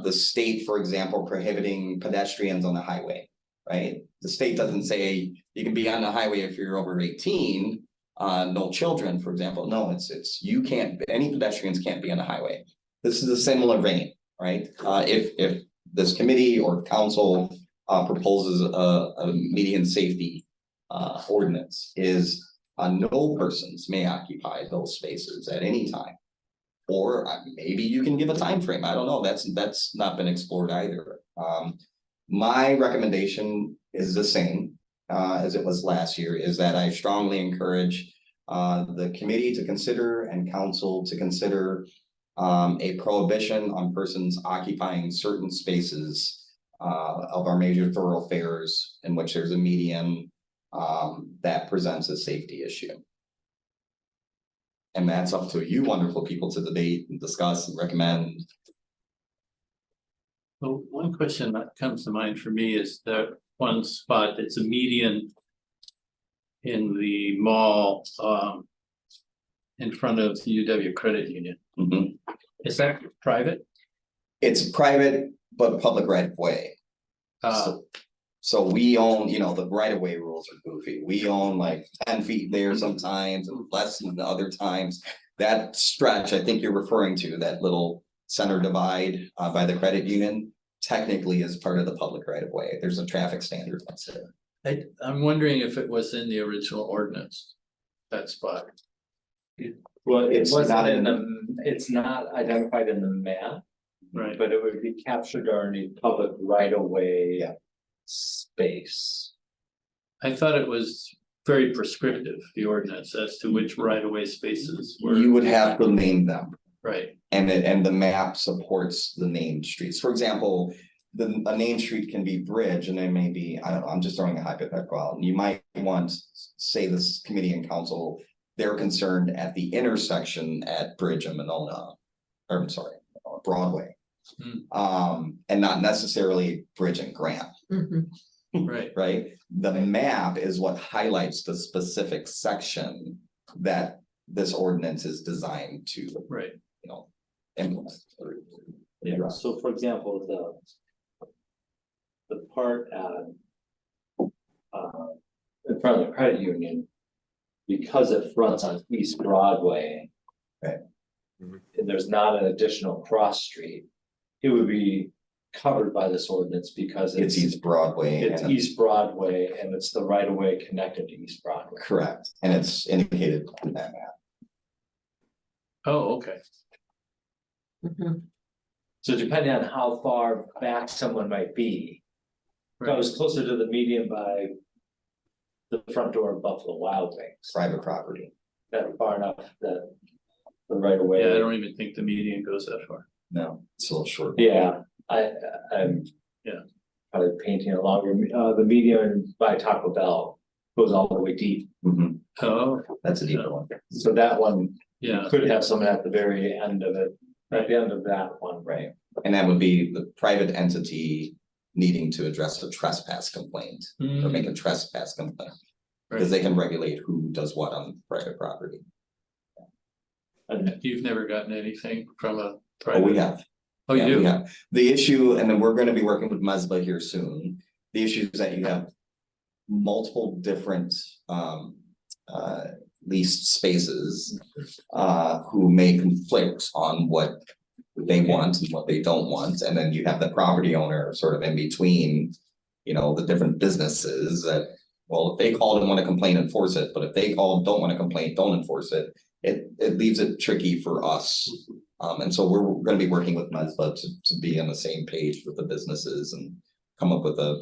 the state, for example, prohibiting pedestrians on the highway, right? The state doesn't say you can be on the highway if you're over 18, no children, for example. No, it's you can't, any pedestrians can't be on the highway. This is a similar vein, right? If this committee or council proposes a median safety ordinance, is no persons may occupy those spaces at any time. Or maybe you can give a time frame. I don't know. That's not been explored either. My recommendation is the same as it was last year, is that I strongly encourage the committee to consider and council to consider a prohibition on persons occupying certain spaces of our major thoroughfares in which there's a median that presents a safety issue. And that's up to you wonderful people to debate and discuss and recommend. Well, one question that comes to mind for me is that one spot that's a median in the mall, in front of the UW Credit Union. Mhm. Is that private? It's private, but public right of way. So we own, you know, the right of way rules are goofy. We own like 10 feet there sometimes and less than the other times. That stretch, I think you're referring to, that little center divide by the credit union, technically is part of the public right of way. There's a traffic standard that's there. I'm wondering if it was in the original ordinance, that spot. Well, It's it wasn't not in in the, it's not identified in the map, Right. but it would be captured underneath public right of way. Yeah. Space. I thought it was very prescriptive, the ordinance, as to which right-of-way spaces were. You would have to name them. Right, And the map supports the named streets. For example, a named street can be Bridge, and then maybe, I don't know, I'm just throwing a hypothetical out. You might want, say, this committee and council, they're concerned at the intersection at Bridge and Monona, or I'm sorry, Broadway. And not necessarily Bridge and Grant, right. right? The map is what highlights the specific section that this ordinance is designed to, Right. you know, implement. Yeah, address. so for example, the part at in front of the credit union, because it fronts on East Broadway. Right. Mhm. And there's not an additional cross street, it would be covered by this ordinance because It's East Broadway. it's and- East Broadway and it's the right of way connected to East Broadway. Correct, and it's indicated in that map. Oh, okay. So depending on how far back someone might be, if I was closer to the median by the front door of Buffalo Wild Wings, Private property. that far enough that the right of way. Yeah, I don't even think the median goes that far. No, it's a little short. Yeah, I'm. Yeah. Probably painting a longer, the median by Taco Bell goes all the way deep, Mhm, Oh, that's a deeper one. so that one, Yeah, Could have someone at the very end of it, at the end of that one, right? And that would be the private entity needing to address a trespass complaint or make a trespass complaint. Because they can regulate who does what on private property. And you've never gotten anything from a Oh, private? we have. Oh, you Yeah, we do? have. The issue, and then we're gonna be working with MESBA here soon. The issue is that you have multiple different leased spaces who may conflict on what they want and what they don't want, and then you have the property owner sort of in between, you know, the different businesses that, well, if they call and want to complain, enforce it, but if they call and don't want to complain, don't enforce it. It leaves it tricky for us. And so we're gonna be working with MESBA to be on the same page with the businesses and come up with a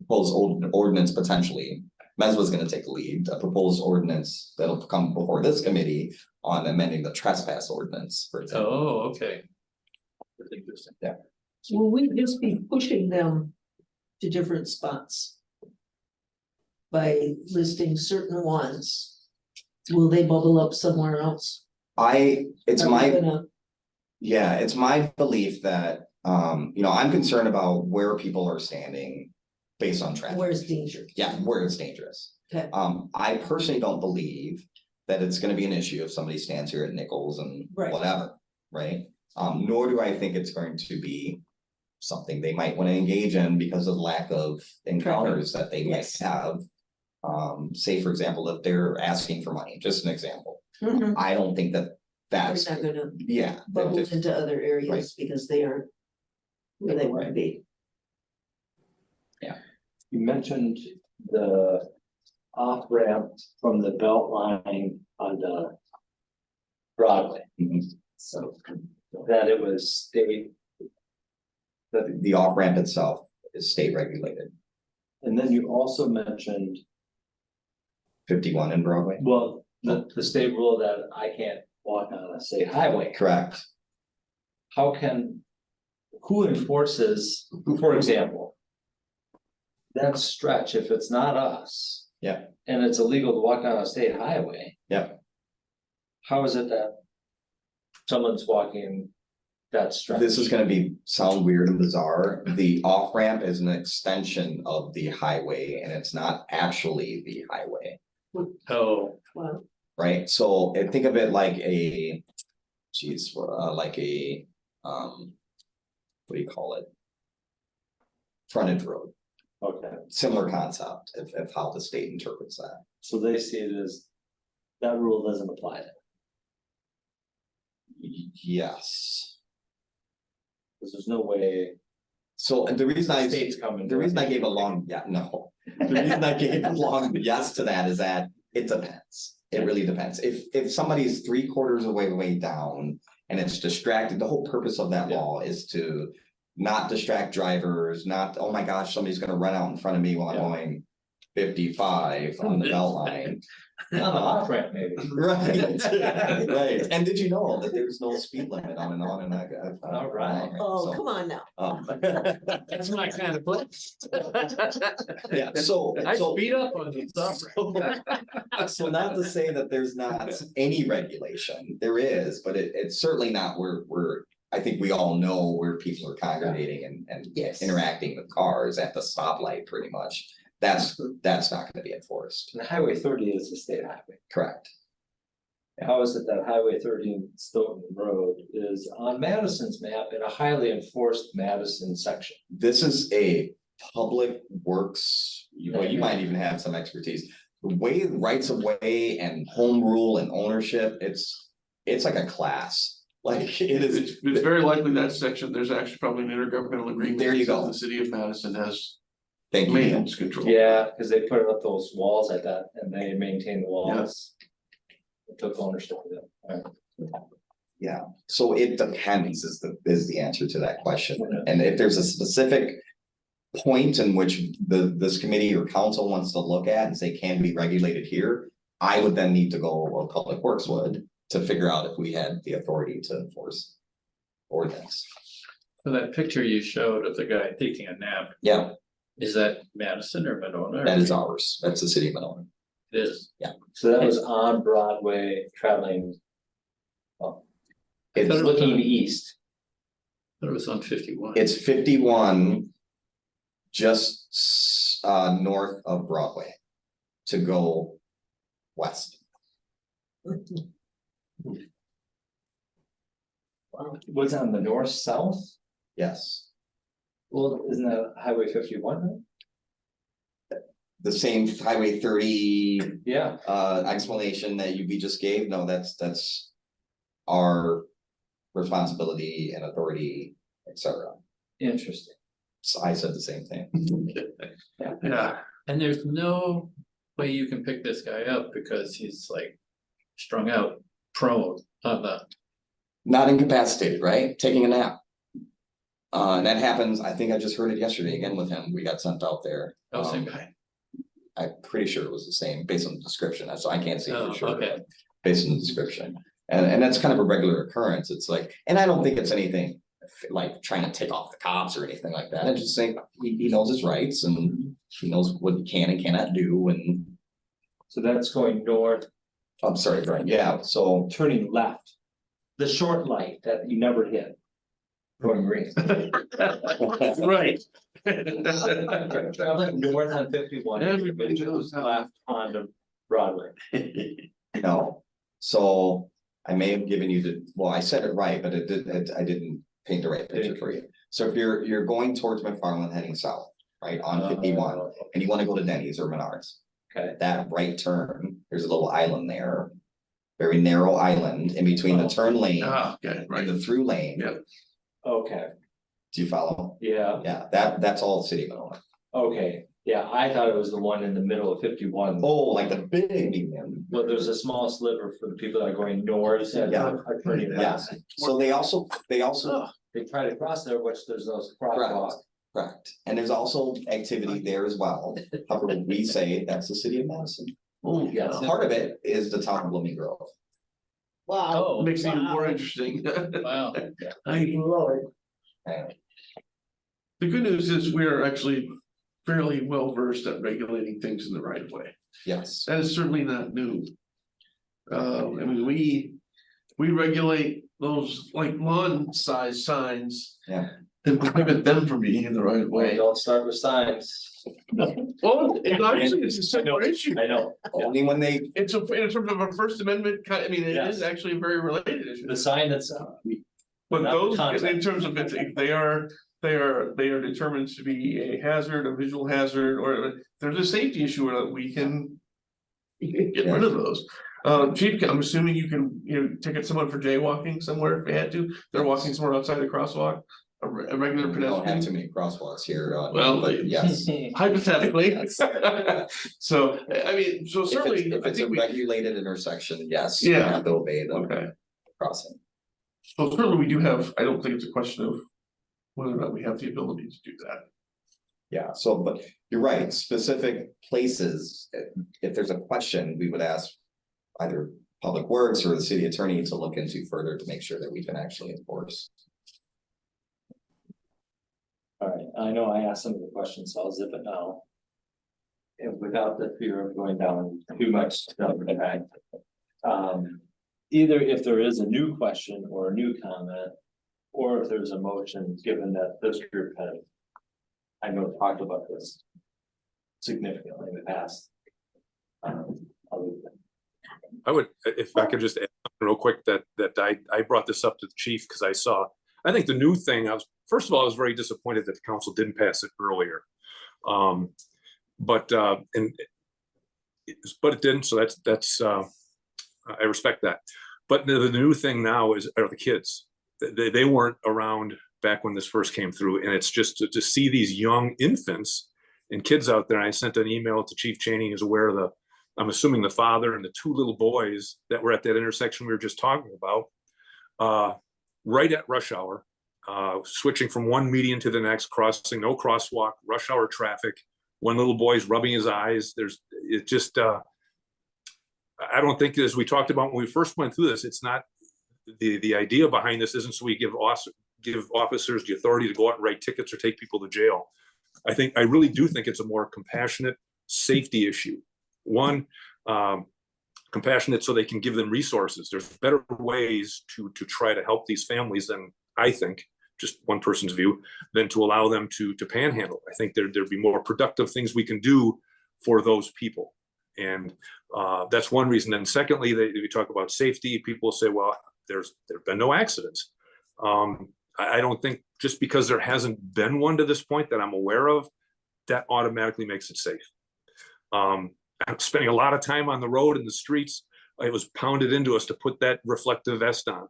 proposed ordinance potentially. MESBA is gonna take the lead, a proposed ordinance that'll come before this committee on amending the trespass ordinance, for example. Oh, okay. That's interesting. Will we just be pushing them to different spots? By listing certain ones? Will they bubble up somewhere else? It's Are we my, gonna- yeah, it's my belief that, you know, I'm concerned about where people are standing based on traffic. Where's danger? Yeah, where it's dangerous. Okay. I personally don't believe that it's gonna be an issue if somebody stands here at Nichols and Right. whatever, right? Nor do I think it's going to be something they might wanna engage in because of lack of encounters that they might Yes. have. Say for example, if they're asking for money, just an example, Mhm. I don't think that They're that's, not gonna yeah. that bubble just- into other areas because they aren't where they wanna be. You mentioned the off ramp from the belt line on the Broadway, Mhm. so that it was state, The off-ramp itself is state regulated, and then you also mentioned, 51 in Broadway. well, the state rule that I can't walk on a state highway. Correct. How can, who enforces, for example, that stretch, if it's not us? Yeah. And it's illegal to walk on a state highway. Yeah. How is it that someone's walking that stretch? This is gonna sound weird and bizarre. The off-ramp is an extension of the highway and it's not actually the highway, Oh, Well, right? So think of it like like a, what do you call it? Frontage road, Okay, similar concept of how the state interprets that. so they see it as, that rule doesn't apply then, Yes. because there's no way So and the reason the I. state's coming. The reason I gave a long, yeah, no, the reason I gave a long yes to that is that it depends. It really depends. If somebody's 3/4 way down and it's distracted, the whole purpose of that law is to. Not distract drivers, not, oh my gosh, somebody's gonna run out in front of me while I'm Yeah. going 55 on the belt line. On the off ramp maybe. Right, right. And did you know that there's no speed limit on and that? All right. oh, come on now. that's my kind of place. Yeah, so. I so- speed up on the stuff. So not to say that there's not any regulation, there is, but it's certainly not where I think we all know where people are congregating and Yes. interacting with cars at the stoplight pretty much. That's not gonna be enforced, And Highway 30 is a state highway. correct? How is it that Highway 30 in Stoughton Road is on Madison's map in a highly enforced Madison section? This is a public works, well, you might even have some expertise. The way rights of way and home rule and ownership, it's like a class, like it is. It's very likely that section, there's actually probably an intergovernmental agreement. There you that says go. The city of Madison has Thank you. Neil. maintenance control. Yeah, because they put up those walls at that and they maintain the walls. It took ownership of them. Yeah, so it depends is the answer to that question. Okay. And if there's a specific point in which this committee or council wants to look at and say can be regulated here, I would then need to go, or Public Works would, to figure out if we had the authority to enforce ordinance. So that picture you showed of the guy taking a nap, Yeah, is that Madison or Monona? that is ours. That's the city of Monona. It is. So that was on Broadway traveling It's looking east. It was on 51. It's 51 just north of Broadway to go west. Was it on the north south? Yes, Well, isn't that Highway 51? the same Highway 30 Yeah. explanation that we just gave. No, that's our responsibility and authority, etc. Interesting. So I said the same thing. Yeah, And there's no way you can pick this guy up because he's like strung out, prone on the. Not incapacitated, right? Taking a nap. And that happens, I think I just heard it yesterday again with him. We got sent out there. Oh, same guy. I'm pretty sure it was the same based on the description, so I can't say Oh, for sure. okay. Based on the description, and that's kind of a regular occurrence, it's like, and I don't think it's anything like trying to take off the cops or anything like that, I just think he knows his rights and he knows what he can and cannot do, and So that's going north, I'm sorry, Brian, yeah, so. turning left. The short light that you never hit. Going green. right. Traveling north on 51. Everybody knows how. Left onto Broadway. No, so I may have given you well, I said it right, but I didn't paint the right picture for you. So if you're going towards McFarland heading south, right, on 51, and you wanna go to Denny's or Menards. Okay. That right turn, there's a little island there. Very narrow island in between the turn lane Ah, okay, and right. the through lane. Yeah. Okay, Do you follow? yeah, Yeah, that's all the city of Monona. okay, yeah, I thought it was the one in the middle of 51. Oh, like the big one. Well, there's a small sliver for the people that are going north and Yeah. are turning Yes, left. so they also, They try to cross there, which there's those crosswalks. correct, and there's also activity there as well. However, we say that's the city of Madison. Oh, Yes. Part of it is the town of Blooming Grove. Wow. Oh, makes it even more interesting. wow. And The good news is we are actually fairly well versed at regulating things in the right of way. yes, That is certainly not new. I mean, we regulate those like lawn size signs. Yeah. And prohibit them from being in the right of Well, way. don't start with signs. Well, it's a similar issue. I know, only when they, It's in terms of a First Amendment kind, I mean, it is Yes. actually a very related issue. the sign that's, But not the those, content. in terms of if they are determined to be a hazard, a visual hazard, or if there's a safety issue where we can. Get rid of those. Chief, I'm assuming you can, ticket someone for jaywalking somewhere if they had to, they're walking somewhere outside the crosswalk, a regular we don't have pedestrian. too many crosswalks here, Well, but yes. Hypothetically. So, I mean, so If certainly, it's I a think we, regulated intersection, yes, you Yeah. have to obey the okay, crossing. so certainly we do have, I don't think it's a question of whether or not we have the ability to do that. Yeah, so, but you're right, specific places, if there's a question, we would ask either Public Works or the city attorney to look into further to make sure that we can actually enforce. all right, I know I asked some of the questions, so I'll zip it now. And without the fear of going down too much, okay. Either if there is a new question or a new comment, or if there's a motion, given that this group had. I know talked about this significantly in the past. I'll leave it. I would, if I could just add real quick that I brought this up to the chief because I think the new thing, first of all, I was very disappointed that the council didn't pass it earlier. But it didn't, so that's I respect that. But the new thing now are the kids. They weren't around back when this first came through, and it's just to see these young infants and kids out there. I sent an email to Chief Cheney, who's aware of I'm assuming the father and the two little boys that were at that intersection we were just talking about, right at rush hour, switching from one median to the next, crossing no crosswalk, rush hour traffic. One little boy's rubbing his eyes. It just, I don't think, as we talked about when we first went through this, it's not, the idea behind this isn't so we give officers the authority to go out and write tickets or take people to jail. I really do think it's a more compassionate safety issue. One, compassionate so they can give them resources. There's better ways to try to help these families than, I think, just one person's view, than to allow them to panhandle. I think there'd be more productive things we can do for those people. And that's one reason. And secondly, we talk about safety. People say, well, there've been no accidents. I don't think just because there hasn't been one to this point that I'm aware of, that automatically makes it safe. I'm spending a lot of time on the road and the streets. It was pounded into us to put that reflective vest on.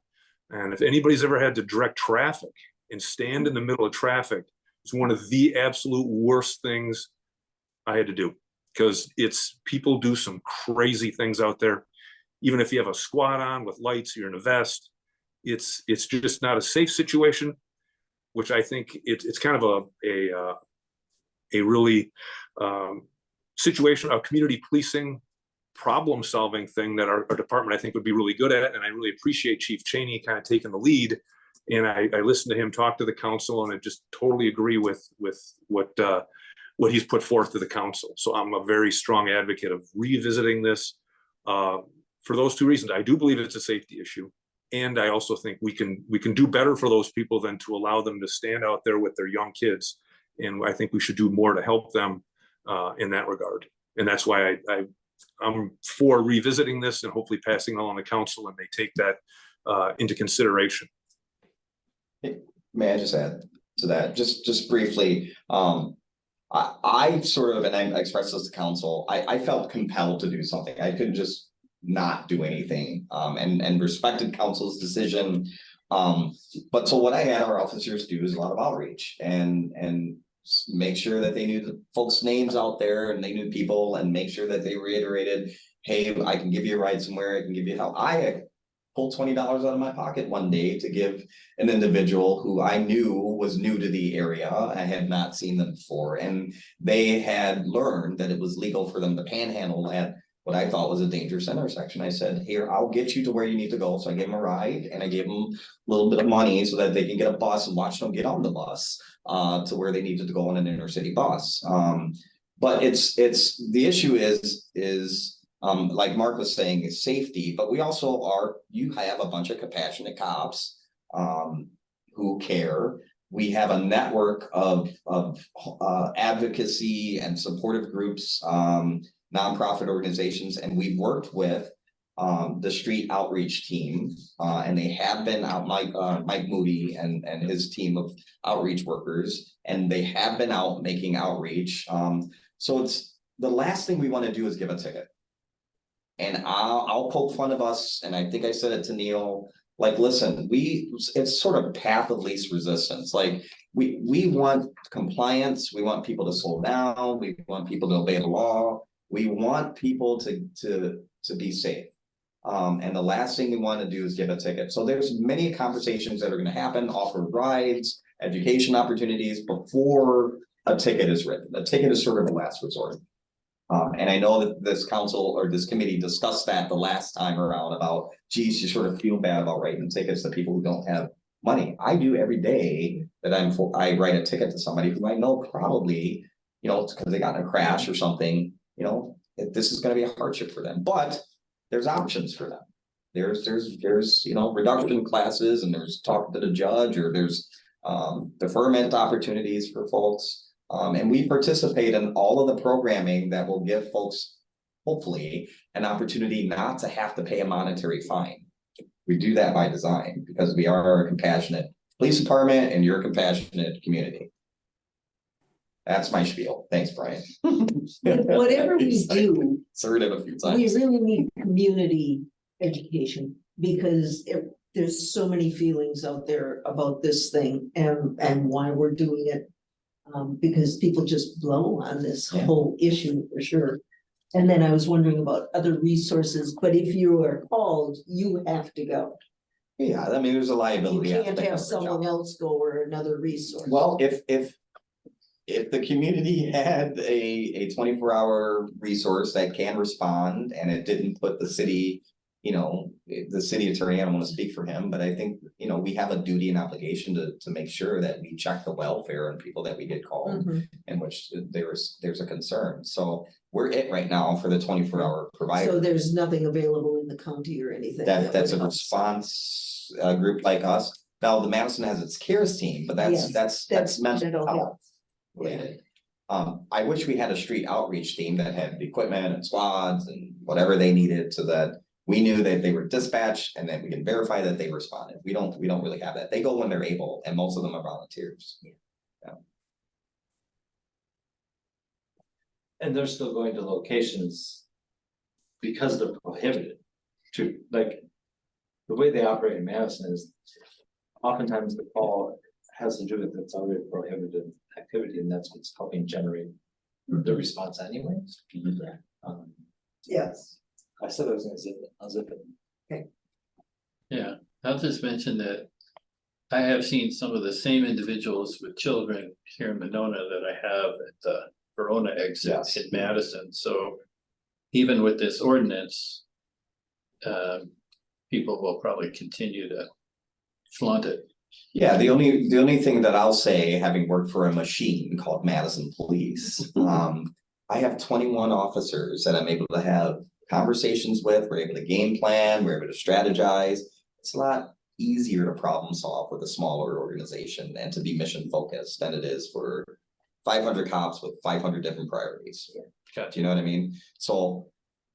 And if anybody's ever had to direct traffic and stand in the middle of traffic, it's one of the absolute worst things I had to do, because people do some crazy things out there. Even if you have a squat on with lights, you're in a vest, it's just not a safe situation, which I think it's kind of a really situation, a community policing, problem solving thing that our department I think would be really good at. And I really appreciate Chief Cheney kind of taking the lead. And I listened to him talk to the council, and I just totally agree with what he's put forth to the council. So I'm a very strong advocate of revisiting this for those two reasons. I do believe it's a safety issue. And I also think we can do better for those people than to allow them to stand out there with their young kids. And I think we should do more to help them in that regard. And that's why I'm for revisiting this and hopefully passing it on the council, and they take that into consideration. May I just add to that, just briefly? I sort of, and I expressed this to council, I felt compelled to do something. I couldn't just not do anything, and respected council's decision. But so what I had our officers do is a lot of outreach and make sure that they knew the folks' names out there, and they knew people, and make sure that they reiterated, hey, I can give you a ride somewhere, I can give you help. I pulled $20 out of my pocket one day to give an individual who I knew was new to the area. I had not seen them before, and they had learned that it was legal for them to panhandle at what I thought was a dangerous intersection. I said, here, I'll get you to where you need to go. So I gave them a ride, and I gave them a little bit of money so that they can get a bus and watch them get on the bus to where they needed to go on an inner city bus. But the issue is like Mark was saying, is safety, but we also you have a bunch of compassionate cops who care. We have a network of advocacy and supportive groups, nonprofit organizations, and we've worked with the street outreach team, and they have been out, Mike Moody and his team of outreach workers, and they have been out making outreach. So it's the last thing we want to do is give a ticket. And I'll poke fun of us, and I think I said it to Neil, like, listen, it's sort of path of least resistance. Like we want compliance, we want people to slow down, we want people to obey the law, we want people to be safe. And the last thing we want to do is give a ticket. So there's many conversations that are going to happen, offer rides, education opportunities before a ticket is written. A ticket is sort of the last resort. And I know that this council or this committee discussed that the last time around about, geez, you sort of feel bad about writing tickets to people who don't have money. I do every day that I write a ticket to somebody who I know probably, it's because they got in a crash or something, this is going to be a hardship for them, but there's options for them. There's reduction classes, and there's talking to the judge, or there's deferment opportunities for folks. And we participate in all of the programming that will give folks, hopefully, an opportunity not to have to pay a monetary fine. We do that by design because we are a compassionate police department and you're a compassionate community. That's my spiel. Thanks, Brian. Whatever we do, Heard it a few we times. really need community education, because there's so many feelings out there about this thing and why we're doing it. Because people just blow on this whole issue for sure. And then I was wondering about other resources, but if you are called, you have to go. Yeah, I mean, there's a You liability. can't aspect have of the job. someone else go or another resource. Well, if the community had a 24-hour resource that can respond, and it didn't put the city, you know, the city attorney, I don't wanna speak for him, but I think, you know, we have a duty and obligation to make sure that we check the welfare on people that we get called. Mhm. In which there's a concern, so we're it right now for the 24-hour So provider. there's nothing available in the county or anything? That's a would help. response, group like us. Now, the Madison has its CARES team, but that's, Yes, that's mental mental health health. related. I wish we had a street outreach team that had equipment and squads and whatever they needed so that we knew that they were dispatched and that we can verify that they responded. We don't really have that. They go when they're able, and most of them are volunteers. And they're still going to locations because they're prohibited to, like, the way they operate in Madison is oftentimes the call has to do with it's already prohibited activity, and that's what's helping generate the response anyways. Yes. I said I was gonna zip it. Yeah, I'll just mention that I have seen some of the same individuals with children here in Monona that I have at the Verona exit Yes. in Madison, so even with this ordinance, people will probably continue to flaunt it. Yeah, the only thing that I'll say, having worked for a machine called Madison Police, I have 21 officers that I'm able to have conversations with, we're able to game plan, we're able to strategize. It's a lot easier to problem solve with a smaller organization and to be mission focused than it is for 500 cops with 500 different priorities. Do you know what I mean? So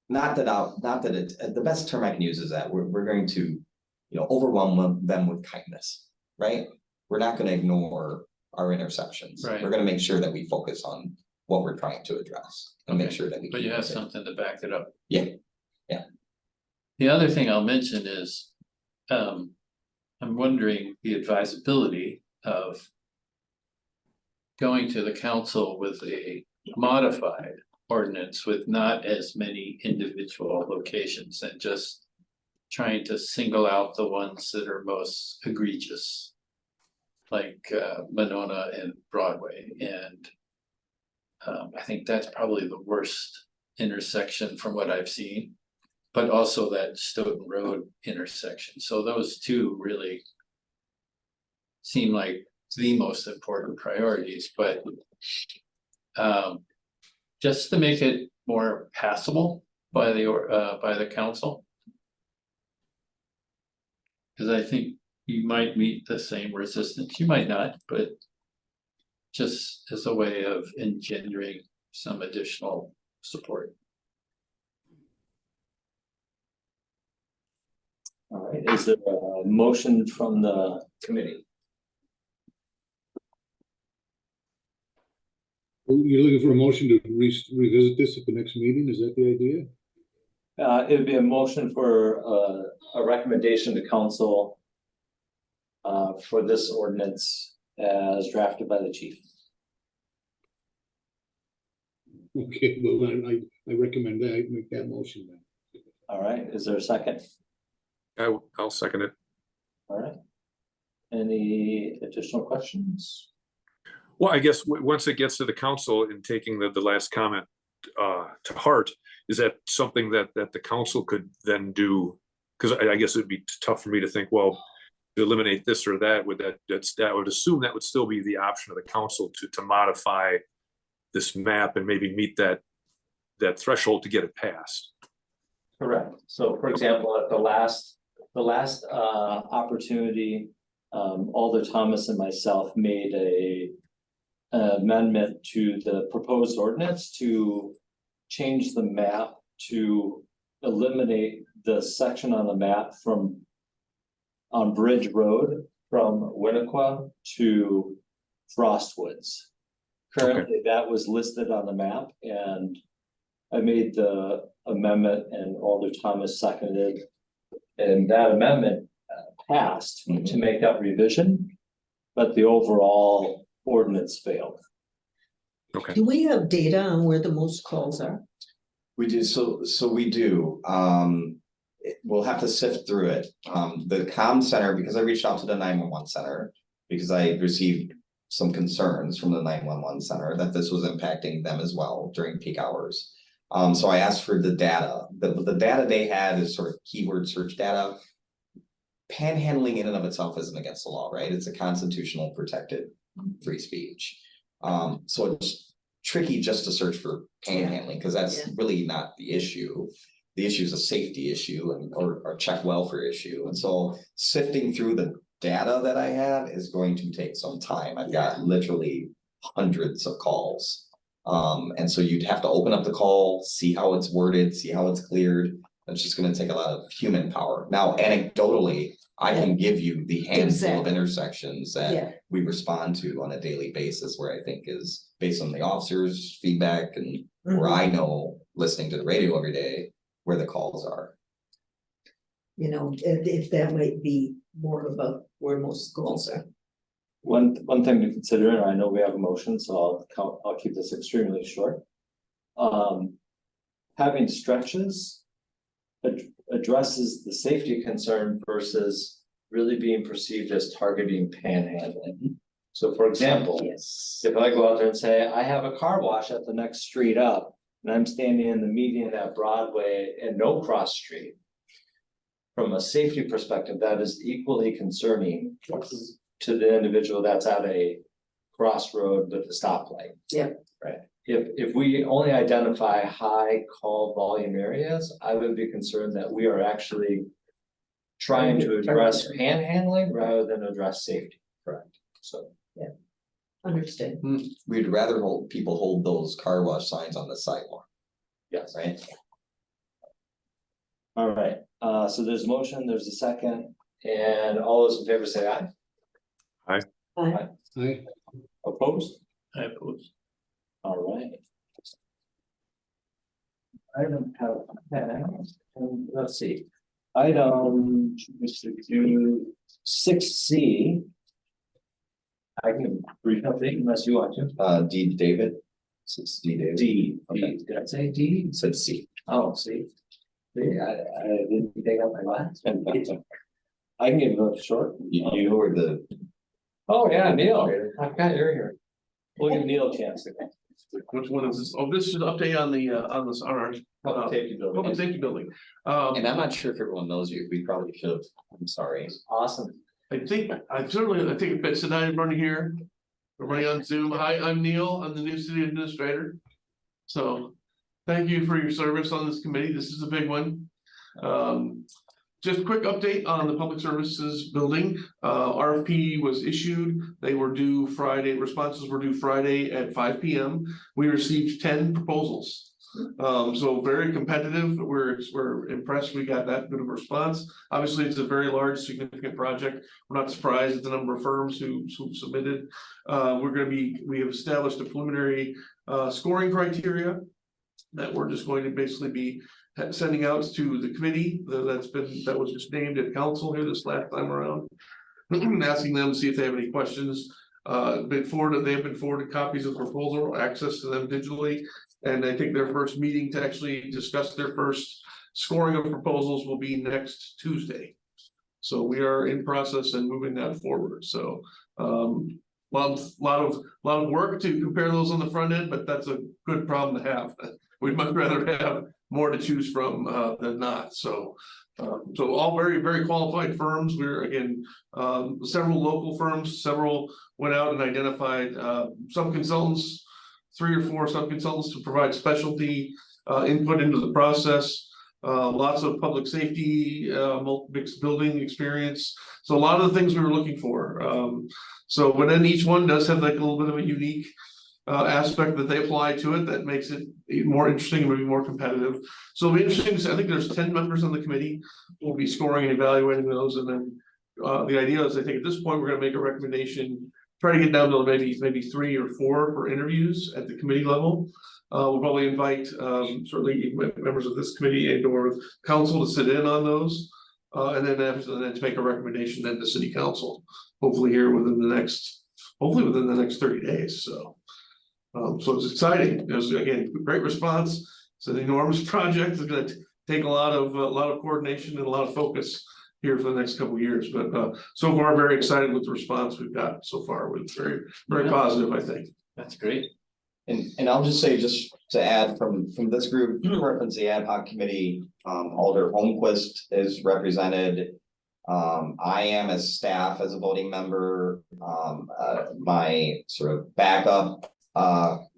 not that it's, the best term I can use is that we're going to, you know, overwhelm them with kindness, right? We're not gonna ignore our intersections. Right. We're gonna make sure that we focus on what we're trying to address and make Okay. sure that we. But you keep have it safe. something to back it up. Yeah, yeah. The other thing I'll mention is, I'm wondering the advisability of going to the council with a modified ordinance with not as many individual locations and just trying to single out the ones that are most egregious, like Monona and Broadway, and I think that's probably the worst intersection from what I've seen, but also that Stoughton Road intersection. So those two really seem like the most important priorities, but just to make it more passable by the council. Because I think you might meet the same resistance, you might not, but just as a way of engendering some additional support. All right, is there a motion from the committee? You're looking for a motion to revisit this at the next meeting, is that the idea? It'd be a motion for a recommendation to council for this ordinance as drafted by the chief. Okay, well, I recommend that, I make that motion then. All right, is there a second? I'll second it. All right. Any additional questions? Well, I guess once it gets to the council and taking the last comment to heart, is that something that the council could then do? Because I guess it'd be tough for me to think, well, to eliminate this or that, I would assume that would still be the option of the council to modify this map and maybe meet that threshold to get it passed. Correct. So for example, at the last opportunity, Alder Thomas and myself made an amendment to the proposed ordinance to change the map to eliminate the section on the map on Bridge Road from Winnequa to Frostwoods. Currently, that was listed on the map, and I made the amendment and Alder Thomas seconded. And that amendment passed to make that revision, but the overall ordinance failed. Okay. Do we have data on where the most calls are? We do, so we do, we'll have to sift through it. The comm center, because I reached out to the 911 center, because I received some concerns from the 911 center that this was impacting them as well during peak hours. So I asked for the data. The data they had is sort of keyword search data. Panhandling in and of itself isn't against the law, right? It's a constitutional protected free speech. So it's tricky just to search for panhandling, because that's Yeah. really not the issue. The issue is a safety issue or check welfare issue. And so sifting through the data that I have is going to take some time. I've got literally hundreds of calls. And so you'd have to open up the call, see how it's worded, see how it's cleared. It's just gonna take a lot of human power. Now, anecdotally, I can give you the handful of Exactly. intersections that Yeah. we respond to on a daily basis, where I think is based on the officers' feedback and where Mhm. I know, listening to the radio every day, where the calls are. You know, if that might be more about where most schools are. One thing to consider, and I know we have a motion, so I'll keep this extremely short. Having stretches addresses the safety concern versus really being perceived as targeting panhandling. So for example, Yes. if I go out there and say, I have a car wash at the next street up, and I'm standing in the median at Broadway and no cross street. From a safety perspective, that is equally concerning to the individual that's at a crossroad with a stoplight. Yeah. Right, if we only identify high call volume areas, I would be concerned that we are actually trying to address panhandling rather than address safety, correct? So. Understood. We'd rather people hold those car wash signs on the sidewalk, Yes, right? all right, so there's a motion, there's a second, and all those in favor say aye. I, Opposed? I oppose. All right. Item let's see, item do 6C. I can brief update unless you want to. D David. It's D David. Okay. Did I say D? It said C. Oh, see. See, I didn't take out my glass. I can give it a short. You were the, Oh, yeah, Neil, I've got your here. We'll give Neil a chance to. Which one is this? Oh, this is an update on the, on this, on our Public safety building. public safety building. and I'm not sure if everyone knows you. We probably should have. I'm sorry. Awesome. I think it's tonight, everybody here. Everybody on Zoom. Hi, I'm Neil. I'm the new city administrator. So thank you for your service on this committee. This is a big one. Just a quick update on the public services building. RFP was issued. They were due Friday. Responses were due Friday at 5 p.m. We received 10 proposals. So very competitive. We're impressed we got that good of a response. Obviously, it's a very large, significant project. We're not surprised at the number of firms who submitted. We have established a preliminary scoring criteria that we're just going to basically be sending out to the committee that was just named at council here this last time around. Asking them to see if they have any questions. They have been forwarded copies of the proposal, access to them digitally. And I think their first meeting to actually discuss their first scoring of proposals will be next Tuesday. So we are in process and moving that forward. So lot of work to compare those on the front end, but that's a good problem to have. We'd much rather have more to choose from than not. So all very, very qualified firms. We're again, several local firms, several went out and identified some consultants, 3 or 4 sub-consultants to provide specialty input into the process. Lots of public safety, mixed building experience. So a lot of the things we were looking for. So but then each one does have like a little bit of a unique aspect that they apply to it that makes it more interesting and maybe more competitive. So it'll be interesting. I think there's 10 members on the committee. We'll be scoring and evaluating those. And then the idea is I think at this point, we're going to make a recommendation, try to get down to maybe 3 or 4 for interviews at the committee level. We'll probably invite certainly members of this committee and or council to sit in on those. And then to make a recommendation then to city council, hopefully here within the next 30 days. So it's exciting. There's again, great response. It's an enormous project. It's going to take a lot of coordination and a lot of focus here for the next couple of years. But so far, very excited with the response we've got so far. It's very, very positive, I think. That's great. And I'll just say, just to add from this group, reference the ad hoc committee, Alder Holmquist is represented. I am as staff as a voting member, my sort of backup,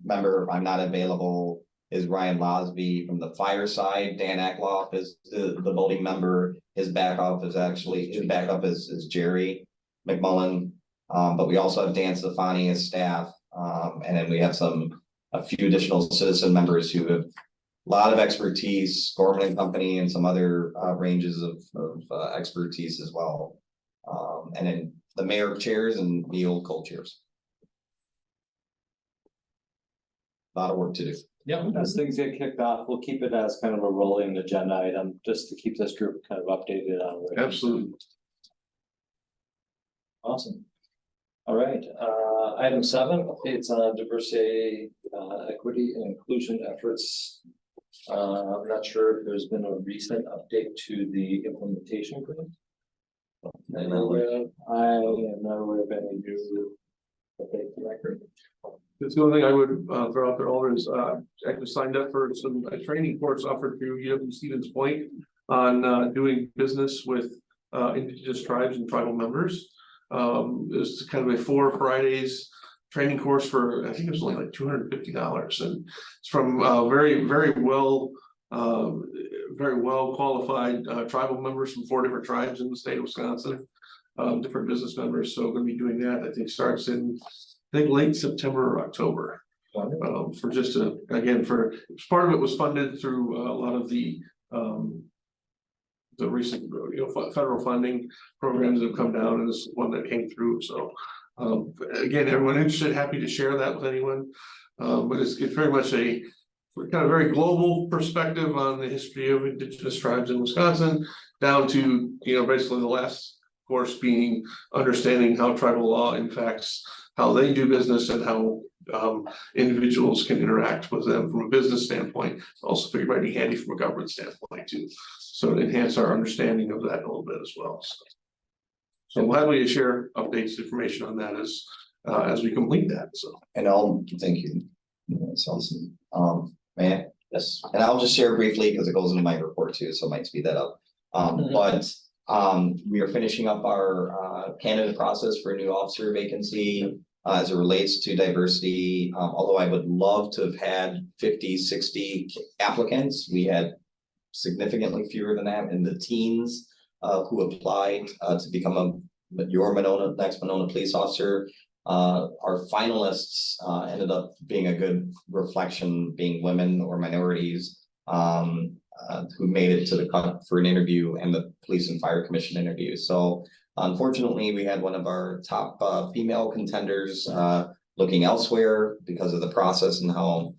member, if I'm not available, is Ryan Losby from the fire side. Dan Ackloff is the voting member. His backup is Jerry McMullen. But we also have Dan Stefani as staff. And then we have a few additional citizen members who have a lot of expertise, Gorman and Company, and some other ranges of expertise as well. And then the mayor chairs and Neil co-chairs. A lot of work to do. Yeah, as things get kicked off, we'll keep it as kind of a rolling agenda item, just to keep this group kind of updated on. where- Absolutely. Awesome. All right, item 7, updates on diversity, equity and inclusion efforts. I'm not sure if there's been a recent update to the implementation group. I am not aware of any new update to that group. The only thing I would throw out there, Alder, is actually signed up for some training course offered through UW Stevens Point on doing business with indigenous tribes and tribal members. It's kind of a 4 Fridays training course for, I think it was only like $250, and it's from very well qualified tribal members from 4 different tribes in the state of Wisconsin, different business members. So we're going to be doing that. I think starts in late September or October. For just part of it was funded through a lot of the recent federal funding programs that have come down, and this is one that came through. So again, everyone interested, happy to share that with anyone. But it's very much a kind of very global perspective on the history of indigenous tribes in Wisconsin, down to basically the last course being understanding how tribal law impacts how they do business and how individuals can interact with them from a business standpoint, also figure might be handy from a government standpoint too. So to enhance our understanding of that a little bit as well. So I'm happy to share updates, information on that as we complete that. So. And thank you. That's awesome. Man, yes, and I'll just share briefly because it goes into my report too, so I might speed that up. But we are finishing up our candidate process for a new officer vacancy as it relates to diversity. Although I would love to have had 50, 60 applicants, we had significantly fewer than that in the teens who applied to become your next Monona police officer. Our finalists ended up being a good reflection, being women or minorities who made it to the cut for an interview and the police and fire commission interview. So unfortunately, we had one of our top female contenders looking elsewhere because of the process and how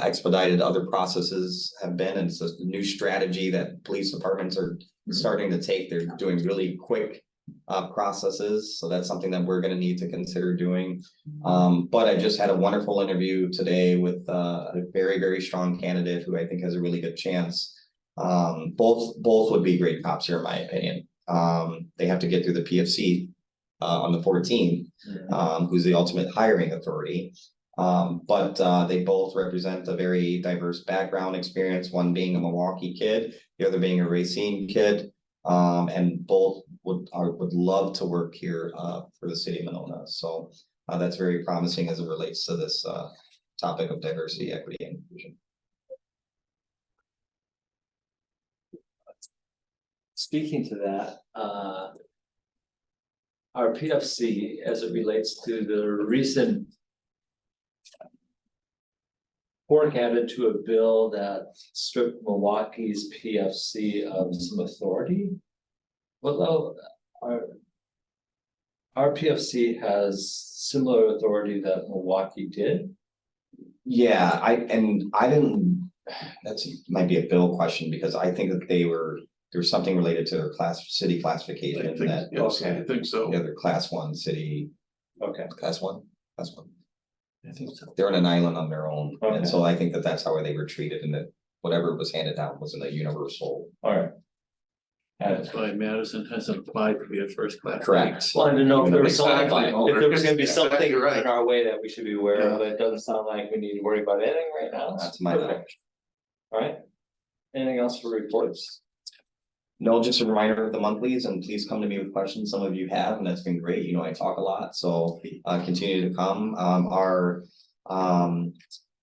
expedited other processes have been. And it's a new strategy that police departments are starting to take. They're doing really quick processes. So that's something that we're going to need to consider doing. But I just had a wonderful interview today with a very, very strong candidate who I think has a really good chance. Both would be great cops here, in my opinion. They have to get through the PFC on the 14th, who's the ultimate hiring authority. But they both represent a very diverse background experience, one being a Milwaukee kid, the other being a Racine kid. And both would love to work here for the city of Monona. So that's very promising as it relates to this topic of diversity, equity, and inclusion. Speaking to that, our PFC, as it relates to the recent pork added to a bill that stripped Milwaukee's PFC of some authority. Although our PFC has similar authority that Milwaukee did. Yeah, that's might be a bill question because I think that there's something related to their city classification. I think so. Yeah, they're class 1 city. Okay. Class 1. I think so. They're on an island on their own, Okay. and so I think that that's how they were treated, and that whatever was handed down wasn't a universal. All right. That's why Madison hasn't applied to be a first class. Correct. Wanted to know if there was something, Exactly. if there was gonna be something Exactly right. in our way that we should be aware of, Yeah. but it doesn't sound like we need to worry about anything right now. That's my Perfect. knowledge. Alright. Anything else for reports? No, just a reminder of the monthlies, and please come to me with questions. Some of you have, and that's been great. You know, I talk a lot, so continue to come. Our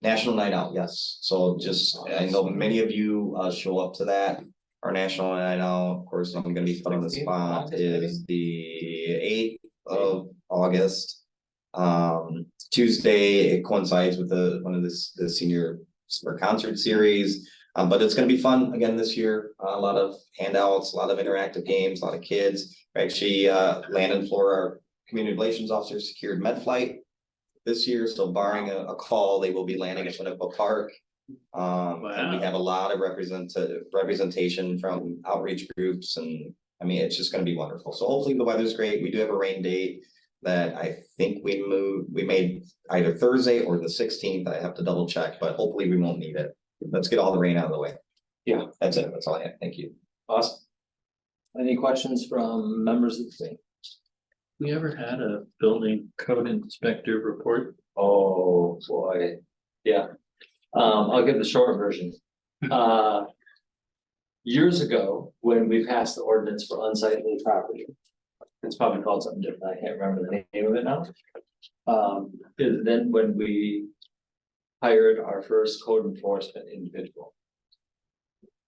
National Night Out, yes. So just, I know many of you show up to that. Our National Night Out, of course, I'm gonna be put on the spot, is the 8th of August. Tuesday, it coincides with one of the senior summer concert series. But it's gonna be fun again this year. A lot of handouts, a lot of interactive games, a lot of kids. Actually, Landon Flora, our community relations officer, secured med flight this year, so barring a call, they will be landing at Winnebago Park. And we Wow. have a lot of representation from outreach groups, and I mean, it's just gonna be wonderful. So hopefully the weather's great. We do have a rain date that I think we made either Thursday or the 16th. I have to double check, but hopefully we won't need it. Let's get all the rain out of the way. Yeah. That's it. That's all I have. Thank you. Awesome. Any questions from members of the team? We ever had a building code inspector report? Oh, boy, yeah. I'll give the short version. Years ago, when we passed the ordinance for unsightly property. It's probably called something different, I can't remember the name of it now. Then when we hired our first code enforcement individual.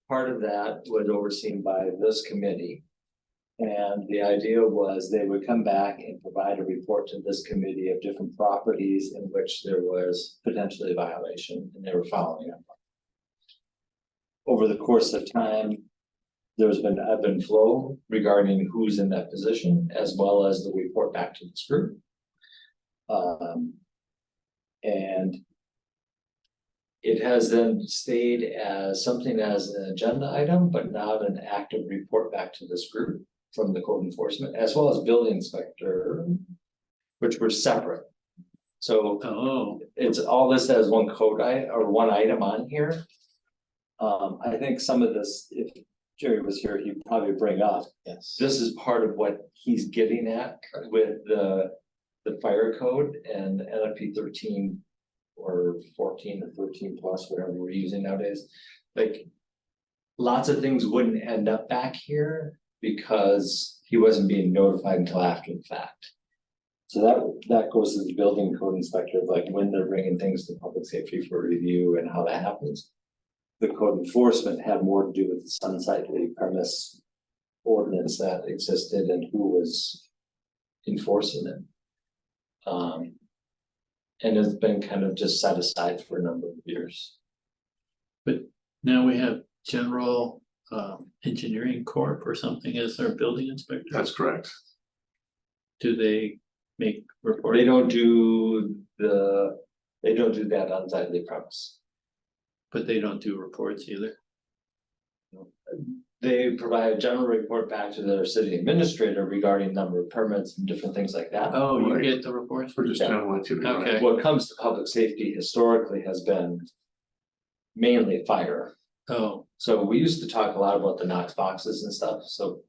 Part of that was overseen by this committee. And the idea was they would come back and provide a report to this committee of different properties in which there was potentially a violation, and they were following up. Over the course of time, there's been ebb and flow regarding who's in that position, as well as the report back to this group. And it has then stayed as something as an agenda item, but not an active report back to this group from the code enforcement, as well as building inspector, which were separate. So Oh, it's all listed as one code or one item on here. I think some of this, if Jerry was here, he'd probably bring up, Yes. this is part of what he's getting at with the fire code and NFP 13 or 14 or 13 plus, whatever we're using nowadays. Like, lots of things wouldn't end up back here because he wasn't being notified until after the fact. So that goes to the building code inspector, like when they're bringing things to public safety for review and how that happens. The code enforcement had more to do with the unsightly premise ordinance that existed and who was enforcing it. And it's been kind of just set aside for a number of years. now we have general engineering corp or something as our building inspector. That's correct. Do they make reports? They don't do that unsightly premise. But they don't do reports either. They provide a general report back to their city administrator regarding number of permits and different things like that. Oh, you Right. get the reports? We're just general activity. right? Okay. What comes to public safety historically has been mainly fire. Oh, So we used to talk a lot about the Knox boxes and stuff, so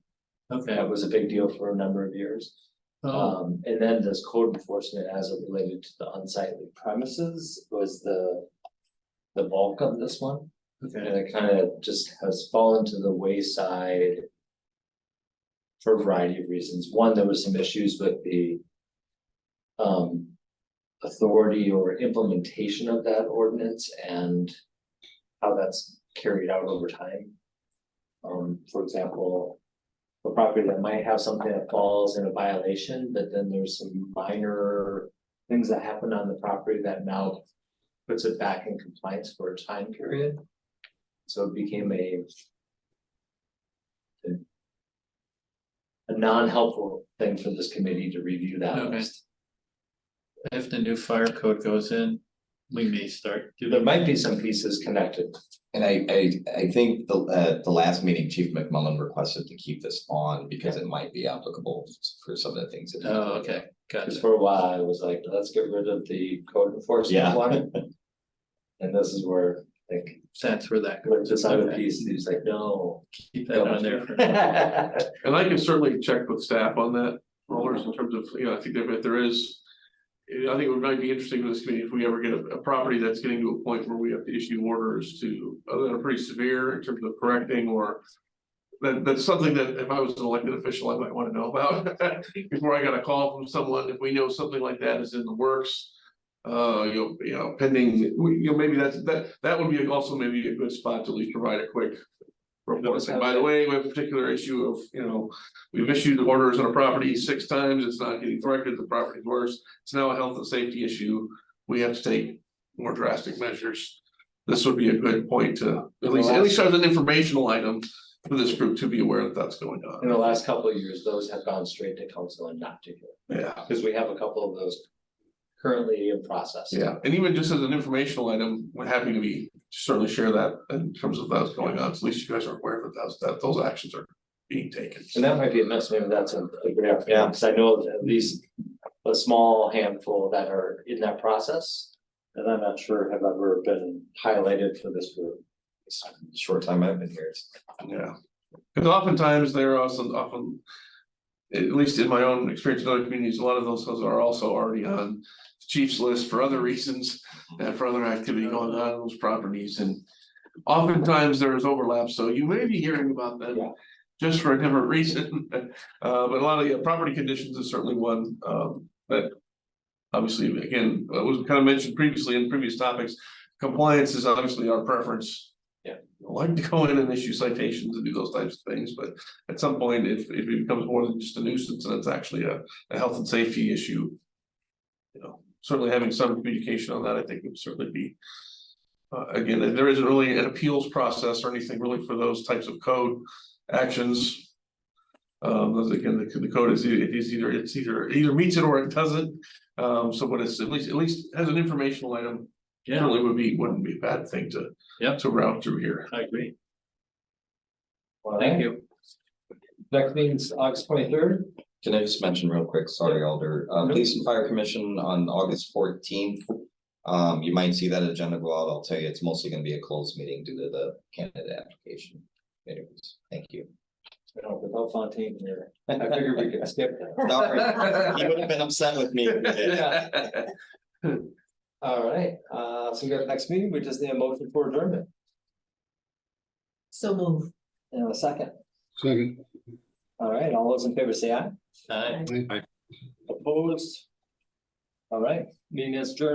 okay. that was a big deal for a number of years. Oh, And then this code enforcement as it related to the unsightly premises was the bulk of this one. okay. And it kind of just has fallen to the wayside for a variety of reasons. One, there was some issues with the authority or implementation of that ordinance and how that's carried out over time. For example, a property that might have something that falls in a violation, but then there's some minor things that happen on the property that now puts it back in compliance for a time period. So it became a non-helpful thing for this committee to review that Okay. list. If the new fire code goes in, we may start There doing. might be some pieces connected. And I think the last meeting, Chief McMullen requested to keep this on because it might be applicable for some of the things. that- Oh, okay, Because gotcha. for a while, I was like, let's get rid of the code enforcement Yeah. one. And this is where Like, Sense where that with goes. this other piece, he's like, no. Keep that on there for. And I can certainly check with staff on that, rollers, in terms of, I think that if there is. I think it might be interesting for this community if we ever get a property that's getting to a point where we have to issue orders to, that are pretty severe in terms of correcting or. That's something that if I was an elected official, I might wanna know about before I got a call from someone, if we know something like that is in the works. Pending, maybe that would be also maybe a good spot to at least provide a quick. Report, saying, by the way, we have a particular issue of, we've issued orders on a property 6 times, it's not getting corrected, the property's worse. It's now a health and safety issue, we have to take more drastic measures. This would be a good point to, at least as an informational item for this group to be aware that that's going on. In the last couple of years, those have gone straight to council and not to here, Yeah. because we have a couple of those currently in process. Yeah, and even just as an informational item, we're happy to be, certainly share that in terms of that's going on, so at least you guys are aware that those actions are being taken. And that might be a mess, maybe that's a great opportunity, because I know at least a small handful that are in that process. And I'm not sure have ever been highlighted for this group. Short time I've been here. Yeah, because oftentimes there are often, at least in my own experience in other communities, a lot of those are also already on the chief's list for other reasons and for other activity going on in those properties, and oftentimes there is overlap, so you may be hearing about them. Yeah. Just for a different reason, but a lot of property conditions is certainly one that obviously, again, was kind of mentioned previously in previous topics. Compliance is obviously our preference. Yeah. I like to go in and issue citations and do those types of things, but at some point, if it becomes more than just a nuisance and it's actually a health and safety issue. Certainly having some communication on that, I think would certainly be. Again, there isn't really an appeals process or anything really for those types of code actions. Again, the code is either meets it or it doesn't. But it's at least as an informational item. Yeah, Certainly wouldn't be a bad thing to. Yep. To route through here. I agree. Well, Thank you. Next meeting's August 23rd. Can I just mention real quick, sorry, Alder, Police and Fire Commission on August 14th. You might see that agenda go out, I'll tell you, it's mostly gonna be a closed meeting due to the candidate application. Anyways, thank you. Without Fontaine here, I figured we could skip that. Sorry, he would have been upset with me. If we did. All right, so we got the next meeting, we just need a motion for adjournment. So move. And a second. Second. All right, all those in favor say aye. Aye. Opposed? All right, meeting is adjourned.